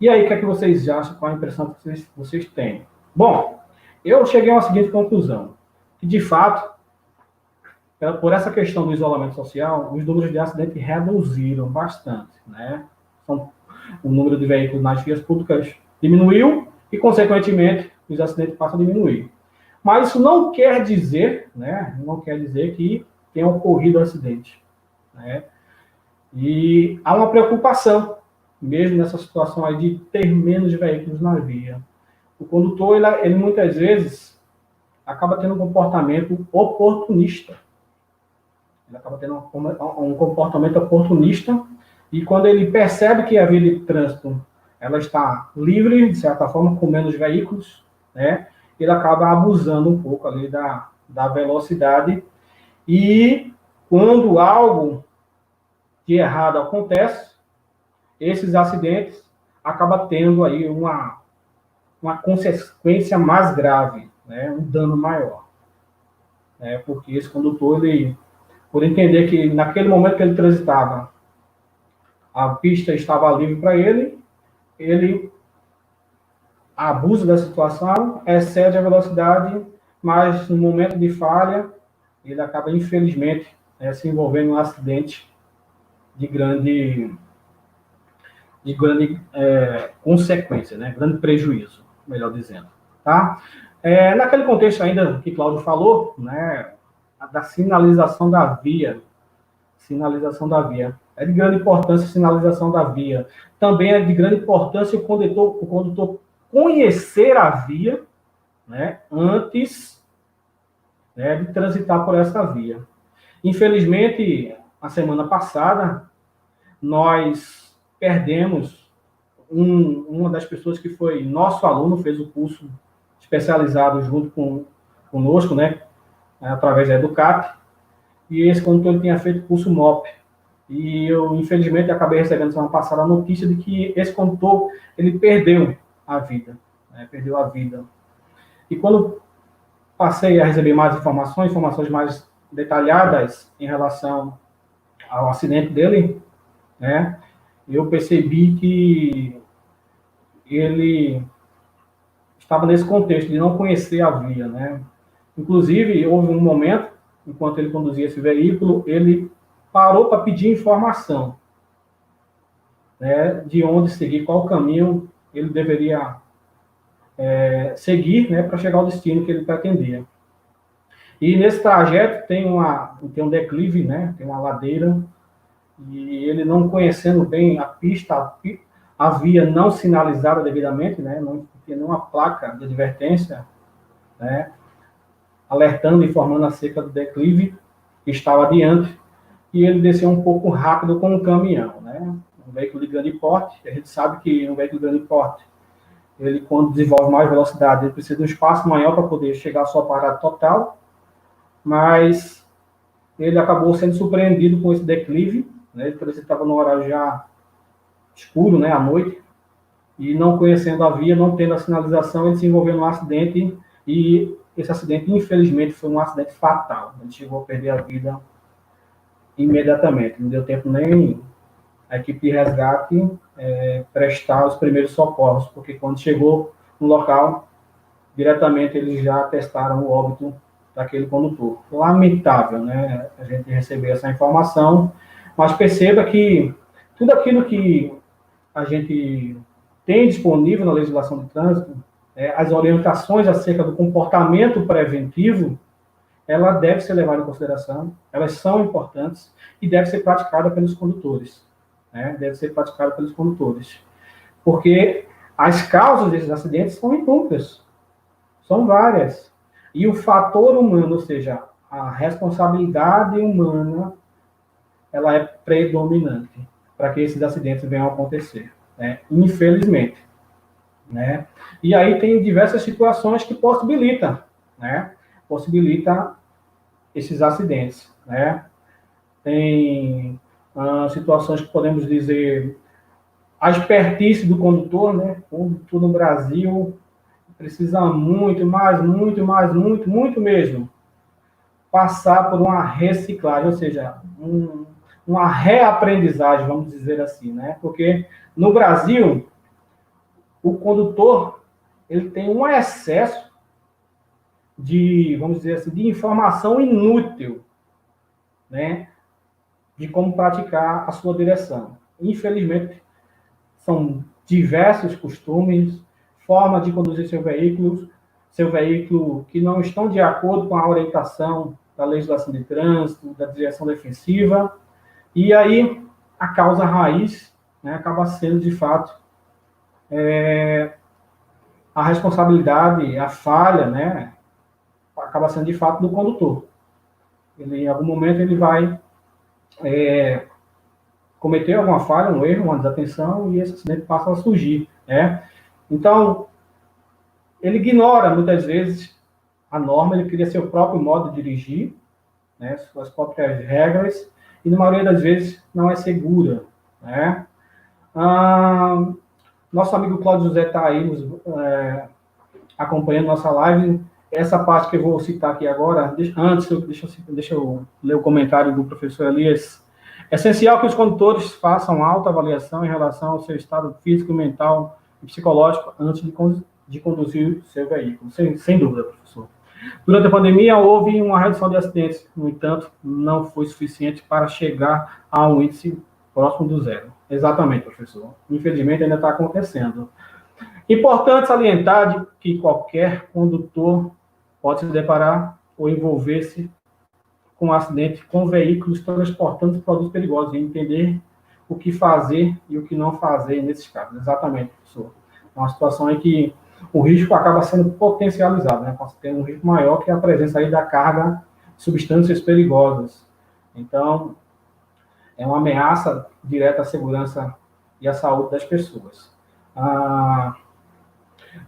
E aí, o que é que vocês acham? Qual a impressão que vocês têm? Bom, eu cheguei a uma seguinte conclusão, que de fato, por essa questão do isolamento social, os números de acidentes reduziram bastante, né? O número de veículos nas vias públicas diminuiu e, consequentemente, os acidentes passam a diminuir. Mas isso não quer dizer, né? Não quer dizer que tenha ocorrido acidente, né? E há uma preocupação, mesmo nessa situação aí de ter menos veículos na via. O condutor, ele muitas vezes acaba tendo um comportamento oportunista. Ele acaba tendo um comportamento oportunista, e quando ele percebe que a via de trânsito ela está livre, de certa forma, com menos veículos, né, ele acaba abusando um pouco ali da velocidade, e quando algo de errado acontece, esses acidentes acabam tendo aí uma consequência mais grave, né, um dano maior. Porque esse condutor, ele, por entender que naquele momento que ele transitava, a pista estava livre para ele, ele abusa da situação, excede a velocidade, mas no momento de falha, ele acaba, infelizmente, se envolvendo em um acidente de grande consequência, né? Grande prejuízo, melhor dizendo. Tá? Naquele contexto ainda que Cláudio falou, né, da sinalização da via, é de grande importância a sinalização da via. Também é de grande importância o condutor conhecer a via, né, antes, né, de transitar por essa via. Infelizmente, a semana passada, nós perdemos uma das pessoas que foi nosso aluno, fez o curso especializado junto conosco, né, através da Educat, e esse condutor tinha feito o curso MOP. E eu, infelizmente, acabei recebendo semana passada a notícia de que esse condutor, ele perdeu a vida, né, perdeu a vida. E quando passei a receber mais informações mais detalhadas em relação ao acidente dele, né, eu percebi que ele estava nesse contexto de não conhecer a via, né. Inclusive, houve um momento, enquanto ele conduzia esse veículo, ele parou para pedir informação, né, de onde seguir, qual caminho ele deveria seguir, né, para chegar ao destino que ele pretendia. E nesse trajeto tem um declive, né, tem uma ladeira, e ele não conhecendo bem a pista, a via não sinalizada devidamente, né, não tinha nenhuma placa de advertência, né, alertando, informando acerca do declive que estava adiante, e ele desceu um pouco rápido com um caminhão, né, um veículo de grande porte. A gente sabe que um veículo de grande porte, ele, quando desenvolve mais velocidade, ele precisa de um espaço maior para poder chegar à sua parada total, mas ele acabou sendo surpreendido com esse declive, né, ele estava no horário já escuro, né, à noite, e não conhecendo a via, não tendo a sinalização, ele se envolveu num acidente, e esse acidente, infelizmente, foi um acidente fatal. Ele chegou a perder a vida imediatamente. Não deu tempo nem a equipe de resgate prestar os primeiros socorros, porque quando chegou no local, diretamente eles já testaram o óbito daquele condutor. Lamentável, né? A gente receber essa informação, mas perceba que tudo aquilo que a gente tem disponível na legislação de trânsito, as orientações acerca do comportamento preventivo, ela deve ser levada em consideração, elas são importantes e deve ser praticada pelos condutores. Né? Deve ser praticada pelos condutores. Porque as causas desses acidentes são inúmeras, são várias. E o fator humano, ou seja, a responsabilidade humana, ela é predominante para que esses acidentes venham a acontecer, né? Infelizmente. Né? E aí tem diversas situações que possibilitam, né? Possibilita esses acidentes, né? Tem situações que podemos dizer a expertise do condutor, né? O condutor no Brasil precisa muito mesmo passar por uma reciclagem, ou seja, uma reaprendizagem, vamos dizer assim, né? Porque no Brasil o condutor ele tem um excesso de, vamos dizer assim, de informação inútil, né, de como praticar a sua direção. Infelizmente, são diversos costumes, formas de conduzir seu veículo que não estão de acordo com a orientação da legislação de trânsito, da direção defensiva, e aí a causa raiz, né, acaba sendo, de fato, a responsabilidade, a falha, né, acaba sendo, de fato, do condutor. Ele, em algum momento, ele vai cometer alguma falha, um erro, uma desatenção, e esse acidente passa a surgir, né? Então, ele ignora, muitas vezes, a norma, ele cria seu próprio modo de dirigir, né, suas próprias regras, e, na maioria das vezes, não é segura, né? Nosso amigo Cláudio José está aí acompanhando nossa live. Essa parte que eu vou citar aqui agora, deixa eu ler o comentário do professor Elias. É essencial que os condutores façam autoavaliação em relação ao seu estado físico, mental e psicológico antes de conduzir seu veículo. Sem dúvida, professor. Durante a pandemia, houve uma redução de acidentes. No entanto, não foi suficiente para chegar a um índice próximo do zero. Exatamente, professor. Infelizmente, ainda está acontecendo. Importante salientar que qualquer condutor pode se deparar ou envolver-se com um acidente com veículos transportando produtos perigosos e entender o que fazer e o que não fazer nesses casos. Exatamente, professor. É uma situação em que o risco acaba sendo potencializado, né? Pode ter um risco maior que a presença aí da carga de substâncias perigosas. Então, é uma ameaça direta à segurança e à saúde das pessoas.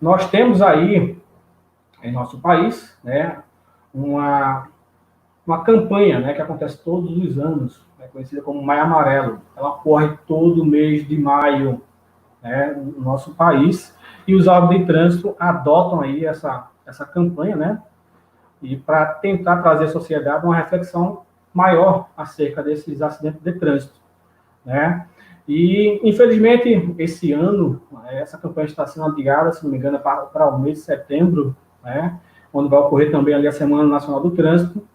Nós temos aí, em nosso país, né, uma campanha, né, que acontece todos os anos, conhecida como Maio Amarelo. Ela ocorre todo mês de maio, né, no nosso país, e os órgãos de trânsito adotam aí essa campanha, né, e para tentar trazer à sociedade uma reflexão maior acerca desses acidentes de trânsito, né. E, infelizmente, esse ano, essa campanha está sendo adiada, se não me engano, para o mês de setembro, né, onde vai ocorrer também ali a Semana Nacional do Trânsito,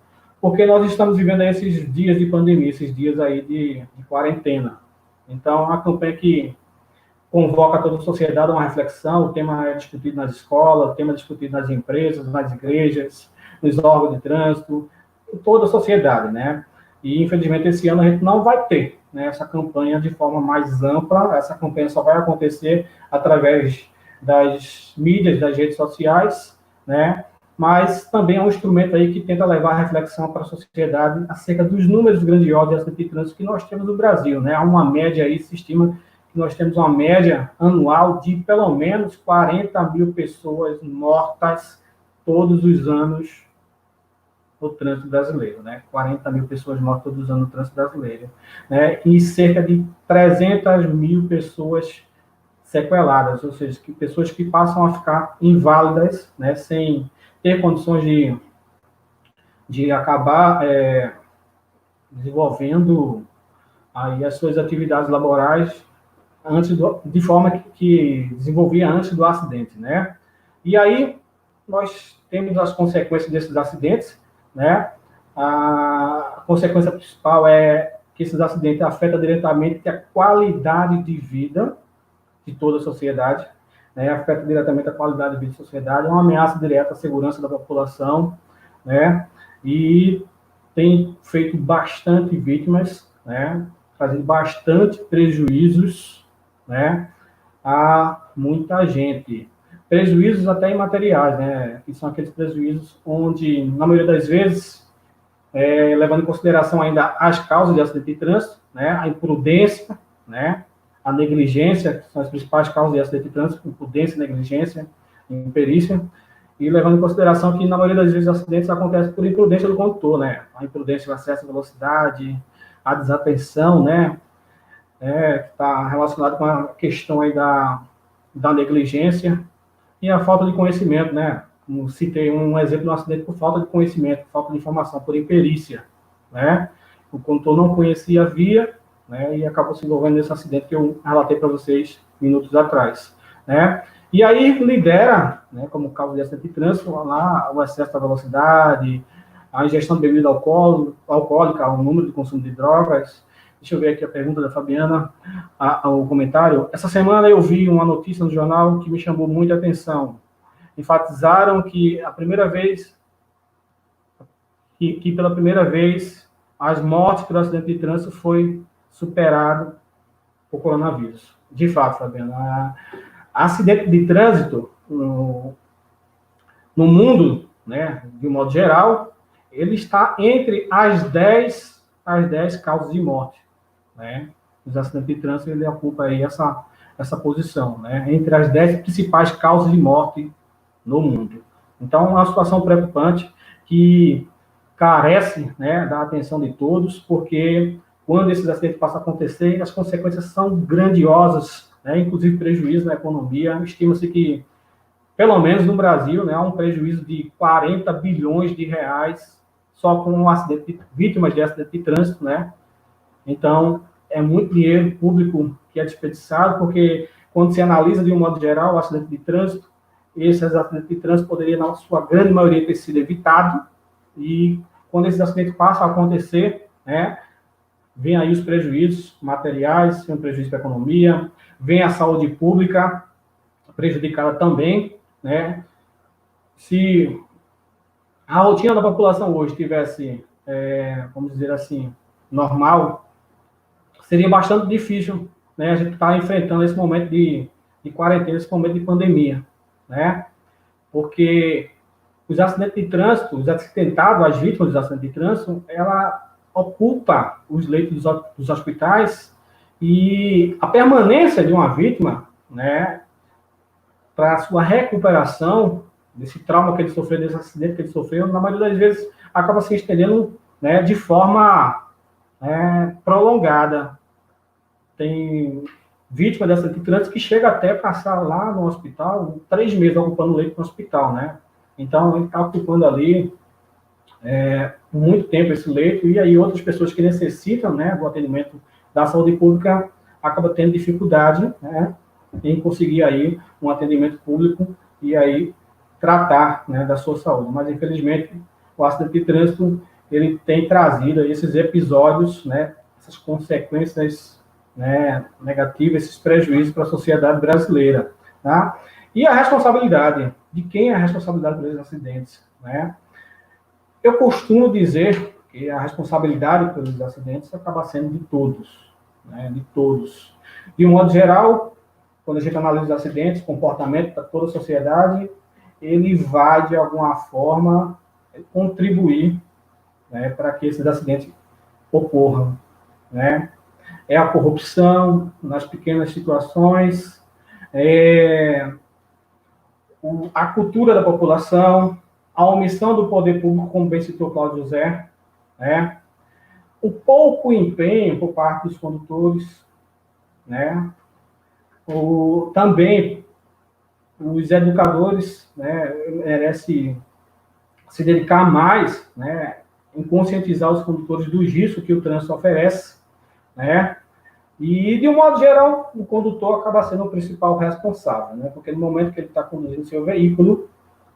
porque nós estamos vivendo aí esses dias de pandemia, esses dias aí de quarentena. Então, é uma campanha que convoca toda a sociedade a uma reflexão, o tema é discutido nas escolas, o tema é discutido nas empresas, nas igrejas, nos órgãos de trânsito, em toda a sociedade, né? E, infelizmente, esse ano a gente não vai ter, né, essa campanha de forma mais ampla. Essa campanha só vai acontecer através das mídias, das redes sociais, né? Mas também é um instrumento aí que tenta levar a reflexão para a sociedade acerca dos números grandiosos de acidentes de trânsito que nós temos no Brasil, né? Há uma média aí, se estima que nós temos uma média anual de pelo menos 40 mil pessoas mortas todos os anos no trânsito brasileiro, né? 40 mil pessoas mortas todos os anos no trânsito brasileiro, né? E cerca de 300 mil pessoas sequeladas, ou seja, pessoas que passam a ficar inválidas, né? Sem ter condições de acabar desenvolvendo aí as suas atividades laborais de forma que desenvolvia antes do acidente, né? E aí nós temos as consequências desses acidentes, né? A consequência principal é que esses acidentes afetam diretamente a qualidade de vida de toda a sociedade, né? Afeta diretamente a qualidade de vida da sociedade, é uma ameaça direta à segurança da população, né? E tem feito bastante vítimas, né? Trazendo bastante prejuízos, né? A muita gente. Prejuízos até imateriais, né? Que são aqueles prejuízos onde, na maioria das vezes, levando em consideração ainda as causas de acidente de trânsito, né? A imprudência, né? A negligência, que são as principais causas de acidente de trânsito, imprudência, negligência, imperícia, e levando em consideração que, na maioria das vezes, os acidentes acontecem por imprudência do condutor, né? A imprudência no excesso de velocidade, a desatenção, né? Que está relacionado com a questão aí da negligência e a falta de conhecimento, né? Como citei um exemplo de um acidente por falta de conhecimento, falta de informação, por imperícia, né? O condutor não conhecia a via, né? E acabou se envolvendo nesse acidente que eu relatei para vocês minutos atrás, né? E aí lidera, né, como causa de acidente de trânsito, lá o excesso da velocidade, a ingestão de bebida alcoólica, o número de consumo de drogas. Deixa eu ver aqui a pergunta da Fabiana, o comentário. Essa semana eu vi uma notícia no jornal que me chamou muita atenção. Enfatizaram que a primeira vez, que pela primeira vez, as mortes pelo acidente de trânsito foi superado por coronavírus. De fato, Fabiana, acidente de trânsito no mundo, né, de um modo geral, ele está entre as 10 causas de morte, né? Os acidentes de trânsito, ele ocupa aí essa posição, né? Entre as 10 principais causas de morte no mundo. Então, é uma situação preocupante que carece, né, da atenção de todos, porque quando esses acidentes passam a acontecer, as consequências são grandiosas, né? Inclusive prejuízo na economia. Estima-se que, pelo menos no Brasil, né, há um prejuízo de 40 bilhões de reais só com um acidente, vítimas de acidente de trânsito, né? Então, é muito dinheiro público que é desperdiçado, porque quando se analisa de um modo geral o acidente de trânsito, esses acidentes de trânsito poderiam, na sua grande maioria, ter sido evitado, e quando esses acidentes passam a acontecer, né, vem aí os prejuízos materiais, vem o prejuízo para a economia, vem a saúde pública prejudicada também, né? Se a rotina da população hoje tivesse, vamos dizer assim, normal, seria bastante difícil, né, a gente estar enfrentando esse momento de quarentena, esse momento de pandemia, né? Porque os acidentes de trânsito, os acidentados, as vítimas dos acidentes de trânsito, ela ocupa os leitos dos hospitais, e a permanência de uma vítima, né, para a sua recuperação desse trauma que ele sofreu, desse acidente que ele sofreu, na maioria das vezes acaba se estendendo, né, de forma prolongada. Tem vítima dessa de trânsito que chega até passar lá no hospital 3 meses ocupando o leito no hospital, né? Então, ele está ocupando ali muito tempo esse leito, e aí outras pessoas que necessitam, né, do atendimento da saúde pública acabam tendo dificuldade, né, em conseguir aí um atendimento público e aí tratar, né, da sua saúde. Mas, infelizmente, o acidente de trânsito, ele tem trazido esses episódios, né, essas consequências, né, negativas, esses prejuízos para a sociedade brasileira, tá? E a responsabilidade, de quem é a responsabilidade pelos acidentes, né? Eu costumo dizer que a responsabilidade pelos acidentes acaba sendo de todos, né? De todos. De um modo geral, quando a gente analisa os acidentes, comportamento da toda a sociedade, ele vai, de alguma forma, contribuir, né, para que esses acidentes ocorram, né? É a corrupção nas pequenas situações, a cultura da população, a omissão do poder público, como bem citou Cláudio José, né? O pouco empenho por parte dos condutores, né? Também os educadores, né, merece se dedicar mais, né, em conscientizar os condutores do risco que o trânsito oferece, né? E, de um modo geral, o condutor acaba sendo o principal responsável, né? Porque no momento que ele está conduzindo seu veículo,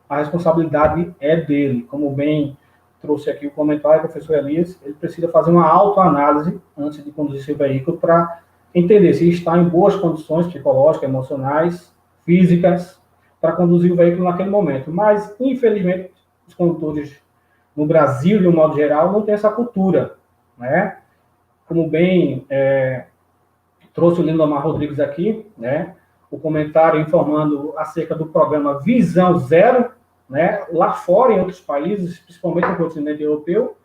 a responsabilidade é dele. Como bem trouxe aqui o comentário do professor Elias, ele precisa fazer uma autoanálise antes de conduzir seu veículo para entender se está em boas condições psicológicas, emocionais, físicas, para conduzir o veículo naquele momento. Mas, infelizmente, os condutores no Brasil, de um modo geral, não têm essa cultura, né? Como bem trouxe o Lindomar Rodrigues aqui, né? O comentário informando acerca do programa Visão Zero, né? Lá fora, em outros países, principalmente no continente europeu,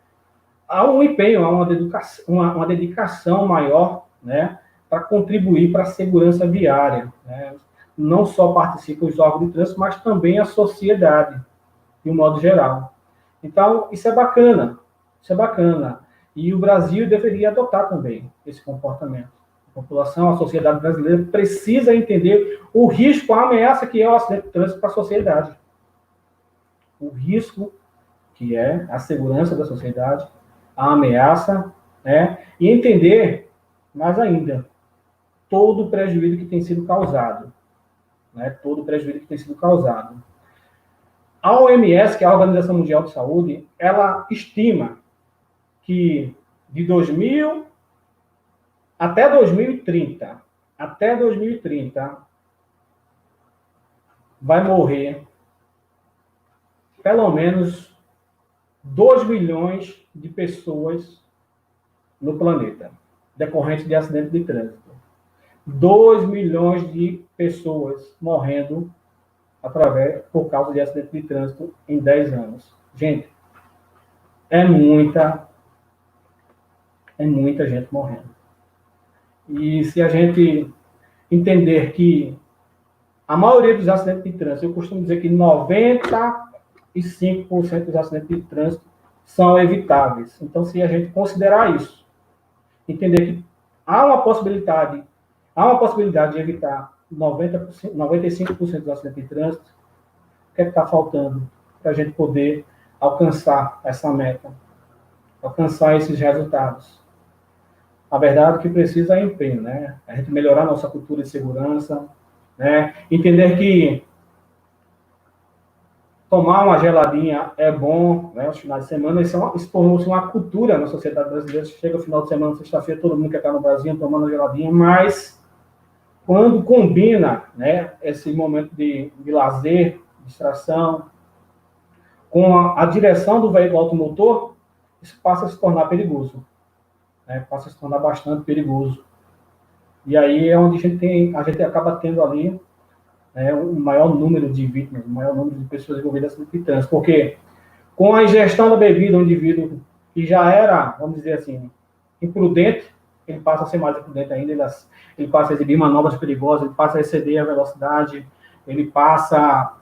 há um empenho, há uma dedicação maior, né? Para contribuir para a segurança viária, né? Não só participam os órgãos de trânsito, mas também a sociedade, de um modo geral. Então, isso é bacana, isso é bacana. E o Brasil deveria adotar também esse comportamento. A população, a sociedade brasileira precisa entender o risco, a ameaça que é o acidente de trânsito para a sociedade. O risco que é a segurança da sociedade, a ameaça, né? E entender, mais ainda, todo o prejuízo que tem sido causado. Né? Todo o prejuízo que tem sido causado. A OMS, que é a Organização Mundial de Saúde, ela estima que de 2000 até 2030, vai morrer pelo menos 2 milhões de pessoas no planeta, decorrente de acidente de trânsito. 2 milhões de pessoas morrendo por causa de acidente de trânsito em 10 anos. Gente, é muita gente morrendo. E se a gente entender que a maioria dos acidentes de trânsito, eu costumo dizer que 95% dos acidentes de trânsito são evitáveis. Então, se a gente considerar isso, entender que há uma possibilidade de evitar 95% dos acidentes de trânsito, o que é que está faltando para a gente poder alcançar essa meta, alcançar esses resultados? A verdade é que precisa é empenho, né? A gente melhorar nossa cultura de segurança, né? Entender que tomar uma geladinha é bom, né? Os finais de semana, isso tornou-se uma cultura na sociedade brasileira. Chega o final de semana, sexta-feira, todo mundo quer estar no Brasil tomando uma geladinha, mas quando combina, né, esse momento de lazer, distração, com a direção do veículo automotor, isso passa a se tornar perigoso. Né? Passa a se tornar bastante perigoso. E aí é onde a gente acaba tendo ali, né, um maior número de vítimas, um maior número de pessoas envolvidas no trânsito. Porque com a ingestão da bebida, o indivíduo que já era, vamos dizer assim, imprudente, ele passa a ser mais imprudente ainda, ele passa a exibir manobras perigosas, ele passa a exceder a velocidade, ele passa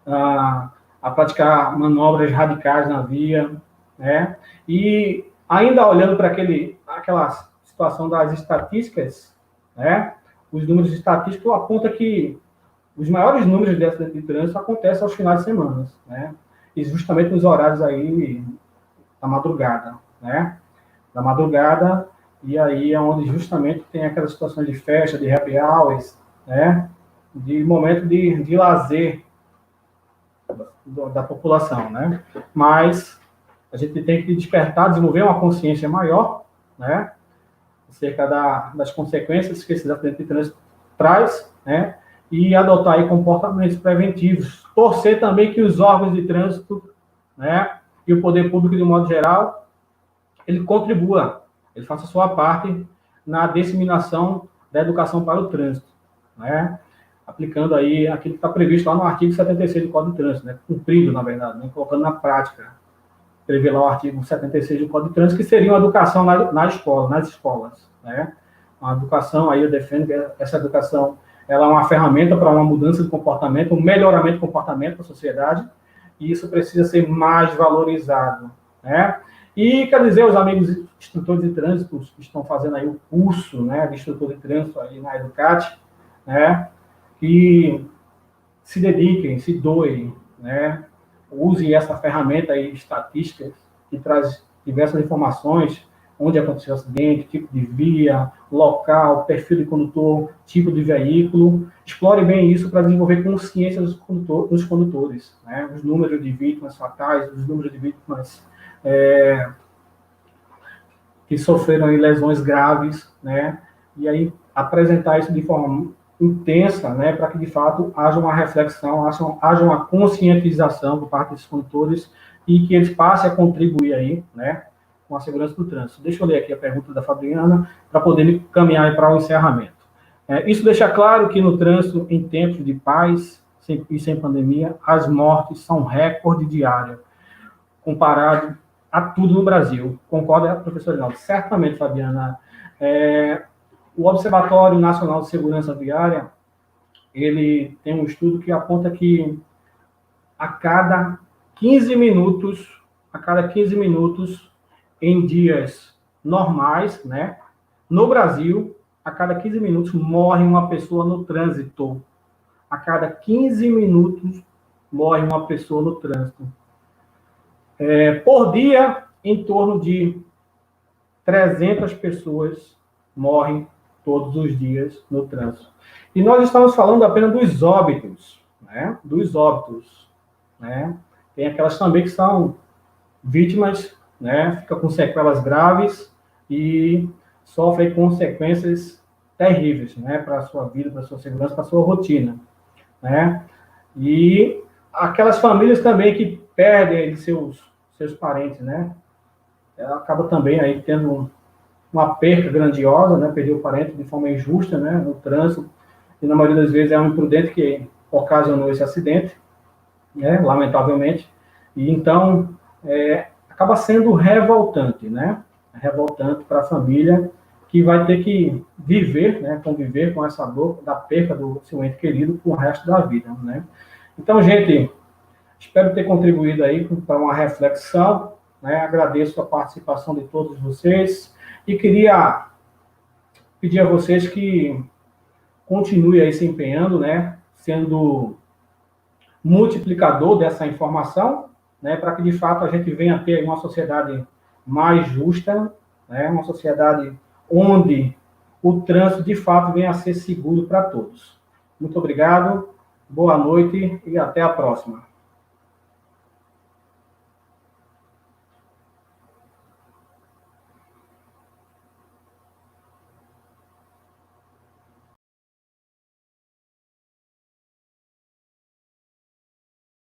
a praticar manobras radicais na via, né? E ainda olhando para aquela situação das estatísticas, né? Os números estatísticos apontam que os maiores números de acidentes de trânsito acontecem aos finais de semana, né? E justamente nos horários aí da madrugada, né? Da madrugada, e aí é onde justamente tem aquelas situações de festa, de happy hours, né? De momento de lazer da população, né? Mas a gente tem que despertar, desenvolver uma consciência maior, né? Acerca das consequências que esse acidente de trânsito traz, né? E adotar aí comportamentos preventivos. Torcer também que os órgãos de trânsito, né? E o poder público, de um modo geral, ele contribua, ele faça a sua parte na disseminação da educação para o trânsito, né? Aplicando aí aquilo que está previsto lá no artigo 76 do Código de Trânsito, né? Cumprido, na verdade, né? Colocando na prática. Prever lá o artigo 76 do Código de Trânsito, que seria uma educação nas escolas, né? Uma educação, aí eu defendo que essa educação ela é uma ferramenta para uma mudança de comportamento, um melhoramento de comportamento da sociedade, e isso precisa ser mais valorizado, né? E, quer dizer, os amigos instrutores de trânsito que estão fazendo aí o curso, né, de instrutor de trânsito aí na Educat, né, que se dediquem, se doem, né, use essa ferramenta aí, estatística, que traz diversas informações, onde aconteceu o acidente, tipo de via, local, perfil de condutor, tipo de veículo. Explore bem isso para desenvolver consciência dos condutores, né? Os números de vítimas fatais, os números de vítimas que sofreram lesões graves, né? E aí apresentar isso de forma intensa, né, para que de fato haja uma reflexão, haja uma conscientização por parte dos condutores e que eles passem a contribuir aí, né, com a segurança do trânsito. Deixa eu ler aqui a pergunta da Fabiana para poder me caminhar para o encerramento. Isso deixa claro que no trânsito, em tempos de paz e sem pandemia, as mortes são recorde diário, comparado a tudo no Brasil. Concorda, professor Rinaldo? Certamente, Fabiana. O Observatório Nacional de Segurança Viária, ele tem um estudo que aponta que a cada 15 minutos, em dias normais, né, no Brasil, a cada 15 minutos morre uma pessoa no trânsito. A cada 15 minutos morre uma pessoa no trânsito. Por dia, em torno de 300 pessoas morrem todos os dias no trânsito. E nós estamos falando apenas dos óbitos, né? Dos óbitos, né? Tem aquelas também que são vítimas, né? Fica com sequelas graves e sofrem consequências terríveis, né? Para a sua vida, para a sua segurança, para a sua rotina, né? E aquelas famílias também que perdem seus parentes, né? Ela acaba também aí tendo uma perca grandiosa, né? Perder o parente de forma injusta, né? No trânsito, e na maioria das vezes é um imprudente que ocasionou esse acidente, né? Lamentavelmente, e então acaba sendo revoltante, né? Revoltante para a família que vai ter que viver, né? Conviver com essa dor da perca do seu ente querido por o resto da vida, né? Então, gente, espero ter contribuído aí para uma reflexão, né? Agradeço a participação de todos vocês e queria pedir a vocês que continuem aí se empenhando, né? Sendo multiplicador dessa informação, né? Para que de fato a gente venha a ter uma sociedade mais justa, né? Uma sociedade onde o trânsito de fato venha a ser seguro para todos. Muito obrigado, boa noite e até a próxima.